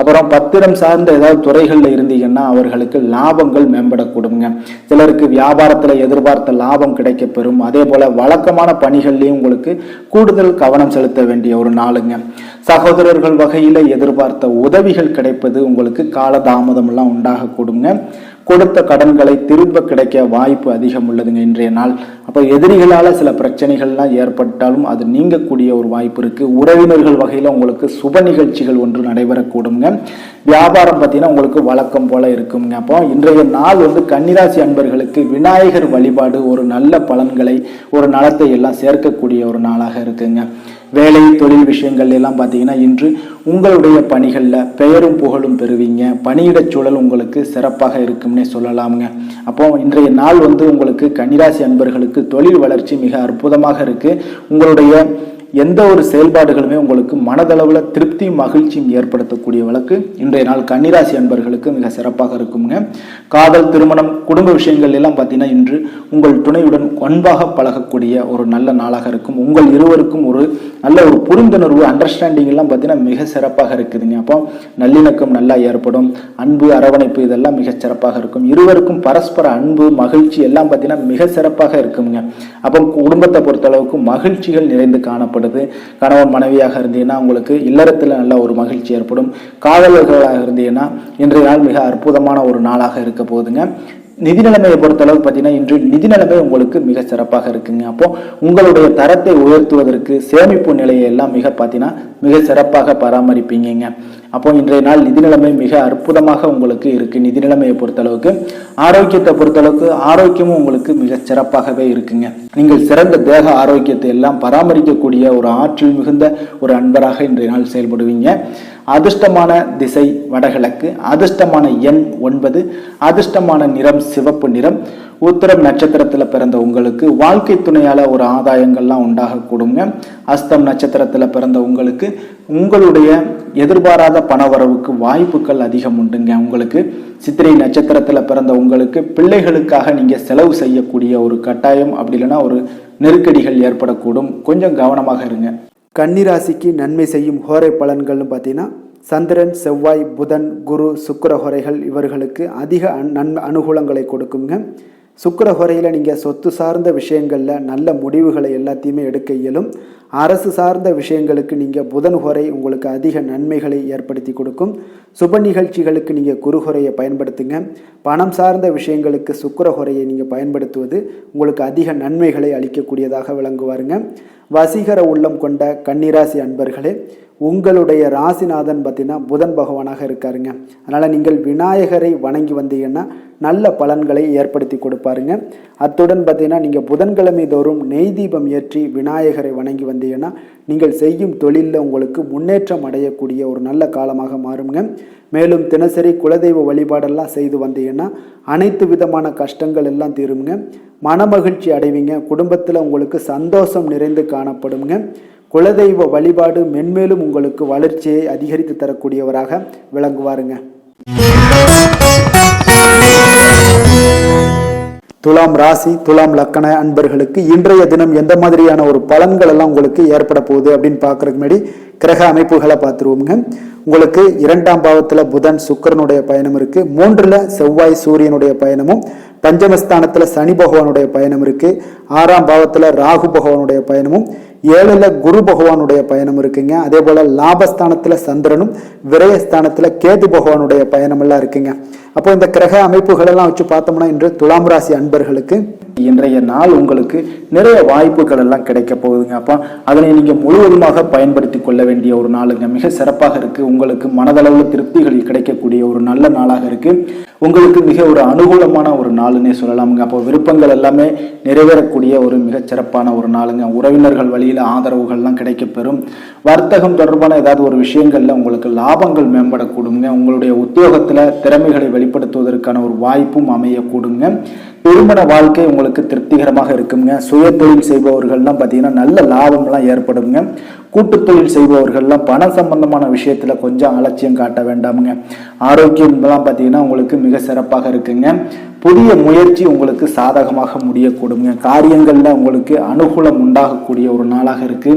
அப்புறம் பத்திரம் சார்ந்த ஏதாவது துறைகள்ல இருந்தீங்கன்னா அவர்களுக்கு லாபங்கள் மேம்படக்கூடுங்க. சிலருக்கு வியாபாரத்துல எதிர்பார்த்த லாபம் கிடைக்க பெறும். அதே போல வழக்கமான பணிகள்லயும் உங்களுக்கு கூடுதல் கவனம் செலுத்த வேண்டிய ஒரு நாளுங்க. சகோதரர்கள் வகையில எதிர்பார்த்த உதவிகள் கிடைப்பது உங்களுக்கு காலதாமதம் எல்லாம் உண்டாக கூடுங்க. கொடுத்த கடன்களை திரும்ப கிடைக்க வாய்ப்பு அதிகம் உள்ளதுங்க இன்றைய நாள். அப்போ எதிரிகளால சில பிரச்சனைகள்லாம் ஏற்பட்டாலும் அது நீங்கக்கூடிய ஒரு வாய்ப்பு இருக்கு. உறவினர்கள் வகையில உங்களுக்கு சுப நிகழ்ச்சிகள் ஒன்று நடைபெறக்கூடுங்க. வியாபாரம் பார்த்தீங்கன்னா உங்களுக்கு வழக்கம் போல இருக்குங்க. அப்போ இன்றைய நாள் கன்னிராசி அன்பர்களுக்கு விநாயகர் வழிபாடு ஒரு நல்ல பலன்களை ஒரு நலத்தை எல்லாம் சேர்க்கக்கூடிய ஒரு நாளாக இருக்குங்க. வேலை தொழில் விஷயங்கள் எல்லாம் பார்த்தீங்கன்னா இன்று உங்களுடைய பணிகளில் பெயரும் புகழும் பெறுவீங்க. பணியிடச் சூழல் உங்களுக்கு சிறப்பாக இருக்கும்னே சொல்லலாமுங்க. அப்போ இன்றைய நாள் உங்களுக்கு கன்னிராசி அன்பர்களுக்கு தொழில் வளர்ச்சி மிக அற்புதமாக இருக்கு. உங்களுடைய எந்த ஒரு செயல்பாடுகளுமே உங்களுக்கு மனதளவுல திருப்தி மகிழ்ச்சியும் ஏற்படுத்தக்கூடிய வழக்கு இன்றைய நாள் கன்னிராசி அன்பர்களுக்கு மிக சிறப்பாக இருக்குங்க. காதல் திருமணம் குடும்ப விஷயங்கள் எல்லாம் பார்த்தீங்கன்னா இன்று உங்கள் துணையுடன் அன்பாக பழகக்கூடிய ஒரு நல்ல நாளாக இருக்கும். உங்கள் இருவருக்கும் ஒரு நல்ல ஒரு புரிந்துணர்வு அண்டர்ஸ்டாண்டிங் எல்லாம் பார்த்தீங்கன்னா மிக சிறப்பாக இருக்குதுங்க. அப்போ நல்லிணக்கம் நல்லா ஏற்படும். அன்பு அரவணைப்பு இதெல்லாம் மிக சிறப்பாக இருக்கும். இருவருக்கும் பரஸ்பர அன்பு மகிழ்ச்சி எல்லாம் பார்த்தீங்கன்னா மிக சிறப்பாக இருக்குங்க. அப்போ குடும்பத்தை பொறுத்தளவுக்கு மகிழ்ச்சிகள் நிறைந்து காணப்படும். கணவன் மனைவியாக இருந்தீங்கன்னா உங்களுக்கு இல்லறத்துல நல்ல ஒரு மகிழ்ச்சி ஏற்படும். காதலர்களாக இருந்தீங்கன்னா இன்றைய நாள் மிக அற்புதமான ஒரு நாளாக இருக்க போகுதுங்க. நிதி நிலைமையை பொறுத்தளவு பார்த்தீங்கன்னா இன்று நிதி நிலைமை உங்களுக்கு மிக சிறப்பாக இருக்குங்க. அப்போ உங்களுடைய தரத்தை உயர்த்துவதற்கு சேமிப்பு நிலையை எல்லாம் மிக சிறப்பாக பராமரிப்பீங்க. அப்போ இன்றைய நாள் நிதி நிலைமை மிக அற்புதமாக உங்களுக்கு இருக்கு. நிதி நிலைமையை பொறுத்தளவுக்கு ஆரோக்கியத்தை பொறுத்தளவுக்கு ஆரோக்கியமும் உங்களுக்கு மிக சிறப்பாகவே இருக்குங்க. நீங்கள் சிறந்த தேக ஆரோக்கியத்தை எல்லாம் பராமரிக்கக்கூடிய ஒரு ஆற்றல் மிகுந்த ஒரு அன்பராக இன்றைய நாள் செயல்படுவீங்க. அதிர்ஷ்டமான திசை வடகிழக்கு, அதிர்ஷ்டமான எண் 9, அதிர்ஷ்டமான நிறம் சிவப்பு நிறம். உத்திரம் நட்சத்திரத்துல பிறந்த உங்களுக்கு வாழ்க்கை துணையால ஒரு ஆதாயங்கள்லாம் உண்டாக கூடுங்க. அஸ்தம் நட்சத்திரத்துல பிறந்த உங்களுக்கு உங்களுடைய எதிர்பாராத பணவரவுக்கு வாய்ப்புகள் அதிகம் உண்டுங்க. உங்களுக்கு சித்திரை நட்சத்திரத்துல பிறந்த உங்களுக்கு பிள்ளைகளுக்காக நீங்க செலவு செய்யக்கூடிய ஒரு கட்டாயம் அப்படி இல்லைன்னா ஒரு நெருக்கடிகள் ஏற்படக்கூடும். கொஞ்சம் கவனமாக இருங்க. கன்னிராசிக்கு நன்மை செய்யும் ஹோரை பலன்கள்னு பார்த்தீங்கன்னா சந்திரன் செவ்வாய் புதன் குரு சுக்கிர ஹோரைகள் இவர்களுக்கு அதிக அனுகூலங்களை கொடுக்குங்க. சுக்கிர ஹோரையில் நீங்கள் சொத்து சார்ந்த விஷயங்களில் நல்ல முடிவுகளை எல்லாத்தையுமே எடுக்க இயலும். அரசு சார்ந்த விஷயங்களுக்கு நீங்கள் புதன் ஹோரை உங்களுக்கு அதிக நன்மைகளை ஏற்படுத்தி கொடுக்கும். சுப நிகழ்ச்சிகளுக்கு நீங்கள் குரு ஹோரையை பயன்படுத்துங்க. பணம் சார்ந்த விஷயங்களுக்கு சுக்கிர ஹோரையை நீங்கள் பயன்படுத்துவது உங்களுக்கு அதிக நன்மைகளை அளிக்கக்கூடியதாக விளங்குவாருங்க. வசீகர உள்ளம் கொண்ட கன்னிராசி அன்பர்களே, உங்களுடைய ராசிநாதன் பார்த்தீங்கன்னா புதன் பகவானாக இருக்காருங்க. அதனால் நீங்கள் விநாயகரை வணங்கி வந்தீங்கன்னா நல்ல பலன்களை ஏற்படுத்தி கொடுப்பாருங்க. அத்துடன் பார்த்தீங்கன்னா நீங்கள் புதன்கிழமை தோறும் நெய் தீபம் ஏற்றி விநாயகரை வணங்கி வந்தீங்கன்னா நீங்கள் செய்யும் தொழிலில் உங்களுக்கு முன்னேற்றம் அடையக்கூடிய ஒரு நல்ல காலமாக மாறுங்க. மேலும் தினசரி குலதெய்வ வழிபாடெல்லாம் செய்து வந்தீங்கன்னா அனைத்து விதமான கஷ்டங்கள் எல்லாம் தீருங்க. மனமகிழ்ச்சி அடைவீங்க. குடும்பத்தில் உங்களுக்கு சந்தோஷம் நிறைந்து காணப்படுங்க. குலதெய்வ வழிபாடு மென்மேலும் உங்களுக்கு வளர்ச்சியை அதிகரித்து தரக்கூடியவராக விளங்குவாருங்க. துலாம் ராசி துலாம் லக்கண அன்பர்களுக்கு இன்றைய தினம் எந்த மாதிரியான ஒரு பலன்கள் எல்லாம் உங்களுக்கு ஏற்பட போகுது அப்படின்னு பார்க்கறதுக்கு முன்னாடி கிரக அமைப்புகளை பார்த்துருவோங்க. உங்களுக்கு 2ஆம் பாவத்தில் புதன் சுக்கிரனுடைய பயணம் இருக்கு. 3ல் செவ்வாய் சூரியனுடைய பயணமும், பஞ்சமஸ்தானத்தில் சனி பகவானுடைய பயணம் இருக்கு. 6ஆம் பாவத்தில் ராகு பகவானுடைய பயணமும், 7ல் குரு பகவானுடைய பயணம் இருக்குங்க. அதே போல லாபஸ்தானத்தில் சந்திரனும், விரயஸ்தானத்தில் கேது பகவானுடைய பயணம் எல்லாம் இருக்குங்க. அப்போ இந்த கிரக அமைப்புகள் எல்லாம் வச்சு பார்த்தோம்னா இன்று துலாம் ராசி அன்பர்களுக்கு இன்றைய நாள் உங்களுக்கு நிறைய வாய்ப்புகள் எல்லாம் கிடைக்க போகுதுங்க. அப்போ அதனை நீங்க முழுவதுமாக பயன்படுத்தி கொள்ள வேண்டிய ஒரு நாளுங்க. மிக சிறப்பாக இருக்கு. உங்களுக்கு மனதளவில் திருப்திகள் கிடைக்கக்கூடிய ஒரு நல்ல நாளாக இருக்கு. உங்களுக்கு மிக ஒரு அனுகூலமான ஒரு நாளுன்னே சொல்லலாமுங்க. அப்போ விருப்பங்கள் எல்லாமே நிறைவேறக்கூடிய ஒரு மிக சிறப்பான ஒரு நாளுங்க. உறவினர்கள் வழியில ஆதரவுகள்லாம் கிடைக்க பெறும். வர்த்தகம் தொடர்பான ஏதாவது ஒரு விஷயங்கள்ல உங்களுக்கு லாபங்கள் மேம்படக்கூடுங்க. உங்களுடைய உத்தியோகத்துல திறமைகளை வெளிப்படுத்துவதற்கான ஒரு வாய்ப்பும் அமையக்கூடுங்க. திருமண வாழ்க்கை உங்களுக்கு திருப்திகரமாக இருக்குங்க. சுய தொழில் செய்பவர்கள்லாம் பார்த்தீங்கன்னா நல்ல லாபம்லாம் ஏற்படுங்க. கூட்டு தொழில் செய்பவர்கள்லாம் பண சம்பந்தமான விஷயத்துல கொஞ்சம் அலட்சியம் காட்ட வேண்டாமுங்க. ஆரோக்கியம்லாம் பார்த்தீங்கன்னா உங்களுக்கு மிக சிறப்பாக இருக்குங்க. புதிய முயற்சி உங்களுக்கு சாதகமாக முடியக்கூடுங்க. காரியங்கள்ல உங்களுக்கு அனுகூலம் உண்டாகக்கூடிய ஒரு நாளாக இருக்கு.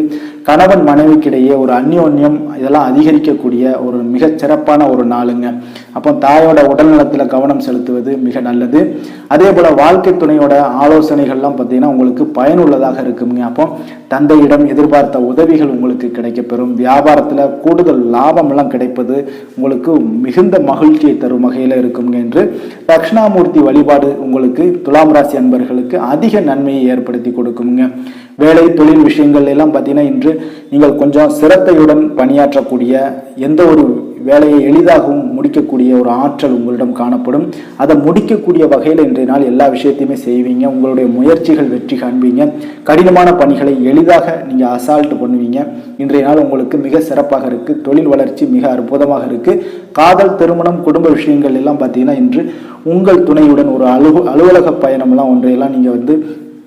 கணவன் மனைவிக்கிடையே ஒரு அந்யோன்யம் இதெல்லாம் அதிகரிக்கக்கூடிய ஒரு மிக சிறப்பான ஒரு நாளுங்க. அப்போ தாயோட உடல் நலத்துல கவனம் செலுத்துவது மிக நல்லது. அதே போல வாழ்க்கை துணையோட ஆலோசனைகள்லாம் பார்த்தீங்கன்னா உங்களுக்கு பயனுள்ளதாக இருக்குங்க. அப்போ தந்தையிடம் எதிர்பார்த்த உதவிகள் உங்களுக்கு கிடைக்கப்பெறும். வியாபாரத்துல கூடுதல் லாபம் எல்லாம் கிடைப்பது உங்களுக்கு மிகுந்த மகிழ்ச்சியை தரும் வகையில இருக்குங்க என்று தட்சிணாமூர்த்தி வழிபாடு உங்களுக்கு துலாம் ராசி அன்பர்களுக்கு அதிக நன்மையை ஏற்படுத்தி கொடுக்குங்க. வேலை தொழில் விஷயங்கள் எல்லாம் பார்த்தீங்கன்னா இன்று நீங்கள் கொஞ்சம் சிரத்தையுடன் பணியாற்றக்கூடிய எந்த ஒரு வேலையை எளிதாகவும் முடிக்கக்கூடிய ஒரு ஆற்றல் உங்களிடம் காணப்படும். அதை முடிக்கக்கூடிய வகையில் இன்றைய நாள் எல்லா விஷயத்தையுமே செய்வீங்க. உங்களுடைய முயற்சிகள் வெற்றி காண்பீங்க. கடினமான பணிகளை எளிதாக நீங்கள் அசால்ட் பண்ணுவீங்க. இன்றைய நாள் உங்களுக்கு மிக சிறப்பாக இருக்கு. தொழில் வளர்ச்சி மிக அற்புதமாக இருக்கு. காதல், திருமணம், குடும்ப விஷயங்கள் எல்லாம் பார்த்தீங்கன்னா இன்று உங்கள் துணையுடன் ஒரு அலுவலக பயணம்லாம் ஒன்றையெல்லாம் நீங்கள்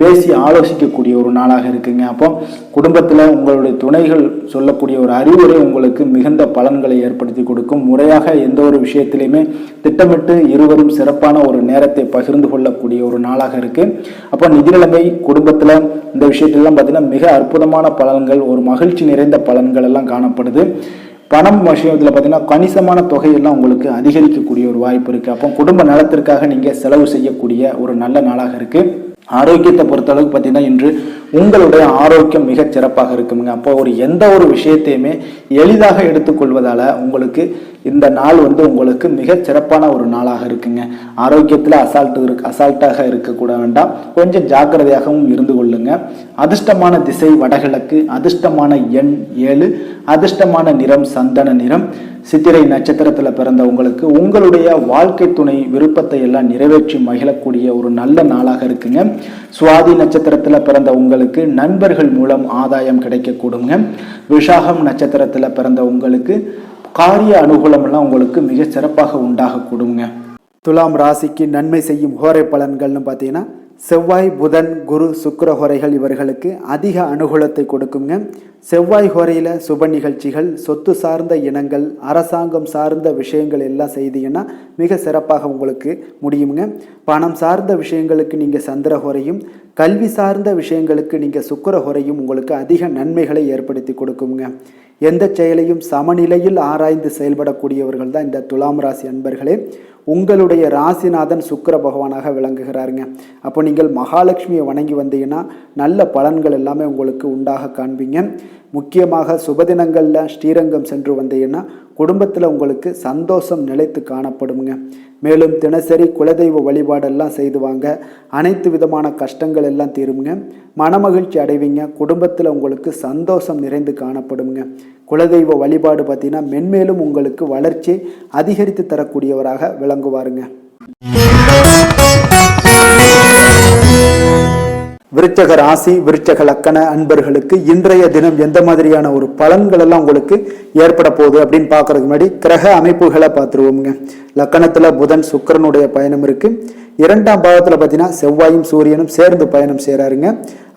பேசி ஆலோசிக்கக்கூடிய ஒரு நாளாக இருக்குங்க. அப்போ குடும்பத்தில் உங்களுடைய துணைகள் சொல்லக்கூடிய ஒரு அறிவுரை உங்களுக்கு மிகுந்த பலன்களை ஏற்படுத்தி கொடுக்கும். முறையாக எந்த ஒரு விஷயத்திலையுமே திட்டமிட்டு இருவரும் சிறப்பான ஒரு நேரத்தை பகிர்ந்து கொள்ளக்கூடிய ஒரு நாளாக இருக்கு. அப்போ நிதி நிலைமை குடும்பத்தில் இந்த விஷயத்திலாம் பார்த்தீங்கன்னா மிக அற்புதமான பலன்கள், ஒரு மகிழ்ச்சி நிறைந்த பலன்கள் எல்லாம் காணப்படுது. பணம் விஷயத்தில் பார்த்தீங்கன்னா கணிசமான தொகையெல்லாம் உங்களுக்கு அதிகரிக்கக்கூடிய ஒரு வாய்ப்பு இருக்குது. அப்போ குடும்ப நலத்திற்காக நீங்கள் செலவு செய்யக்கூடிய ஒரு நல்ல நாளாக இருக்குது. ஆரோக்கியத்தை பொறுத்தளவுக்கு பார்த்தீங்கன்னா இன்று உங்களுடைய ஆரோக்கியம் மிக சிறப்பாக இருக்குங்க. அப்போ எந்த ஒரு விஷயத்தையுமே எளிதாக எடுத்துக்கொள்வதால உங்களுக்கு இந்த நாள் உங்களுக்கு மிக சிறப்பான ஒரு நாளாக இருக்குங்க. ஆரோக்கியத்தில் அசால்ட்டாக இருக்கக்கூட வேண்டாம், கொஞ்சம் ஜாக்கிரதையாகவும் இருந்து கொள்ளுங்க. அதிர்ஷ்டமான திசை வடகிழக்கு, அதிர்ஷ்டமான எண் 7, அதிர்ஷ்டமான நிறம் சந்தன நிறம். சித்திரை நட்சத்திரத்தில் பிறந்த உங்களுக்கு உங்களுடைய வாழ்க்கை துணை விருப்பத்தை எல்லாம் நிறைவேற்றி மகிழக்கூடிய ஒரு நல்ல நாளாக இருக்குங்க. சுவாதி நட்சத்திரத்தில் பிறந்த உங்களுக்கு நண்பர்கள் மூலம் ஆதாயம் கிடைக்கக்கூடுங்க. விஷாகம் நட்சத்திரத்தில் பிறந்த உங்களுக்கு காரிய அனுகூலம் எல்லாம் உங்களுக்கு மிக சிறப்பாக உண்டாகக்கூடுங்க. துலாம் ராசிக்கு நன்மை செய்யும் ஹோரை பலன்கள்னு பார்த்தீங்கன்னா செவ்வாய், புதன், குரு, சுக்கிர ஹோரைகள் இவர்களுக்கு அதிக அனுகூலத்தை கொடுக்குங்க. செவ்வாய் ஹோரையில் சுப நிகழ்ச்சிகள், சொத்து சார்ந்த இனங்கள், அரசாங்கம் சார்ந்த விஷயங்கள் எல்லாம் செய்தீங்கன்னா மிக சிறப்பாக உங்களுக்கு முடியுங்க. பணம் சார்ந்த விஷயங்களுக்கு நீங்கள் சந்திர ஹோரையும், கல்வி சார்ந்த விஷயங்களுக்கு நீங்கள் சுக்கிர ஹோரையும் உங்களுக்கு அதிக நன்மைகளை ஏற்படுத்தி கொடுக்குங்க. எந்த செயலையும் சமநிலையில் ஆராய்ந்து செயல்படக்கூடியவர்கள் தான் இந்த துலாம் ராசி அன்பர்களே. உங்களுடைய ராசிநாதன் சுக்கிர பகவானாக விளங்குகிறாருங்க. அப்போ நீங்கள் மகாலட்சுமியை வணங்கி வந்தீங்கன்னா நல்ல பலன்கள் எல்லாமே உங்களுக்கு உண்டாக காண்பீங்க. முக்கியமாக சுபதினங்களில் ஸ்ரீரங்கம் சென்று வந்தீங்கன்னா குடும்பத்தில் உங்களுக்கு சந்தோஷம் நிலைத்து காணப்படுங்க. மேலும் தினசரி குலதெய்வ வழிபாடெல்லாம் செய்து வாங்க. அனைத்து விதமான கஷ்டங்கள் எல்லாம் தீருங்க. மனமகிழ்ச்சி அடைவீங்க. குடும்பத்தில் உங்களுக்கு சந்தோஷம் நிறைந்து காணப்படுங்க. குலதெய்வ வழிபாடு பார்த்தீங்கன்னா மென்மேலும் உங்களுக்கு வளர்ச்சி அதிகரித்து தரக்கூடியவராக விளங்குவாருங்க. விருச்சக ராசி, விருச்சக லக்கண அன்பர்களுக்கு இன்றைய தினம் எந்த மாதிரியான ஒரு பலன்கள் எல்லாம் உங்களுக்கு ஏற்பட போகுது அப்படின்னு பார்க்கறதுக்கு முன்னாடி கிரக அமைப்புகளை பார்த்துருவோமுங்க. லக்கணத்துல புதன் சுக்கிரனுடைய பயணம் இருக்கு. 2ஆம் பாவத்துல பார்த்தீங்கன்னா செவ்வாயும் சூரியனும் சேர்ந்து பயணம் செய்கிறாருங்க.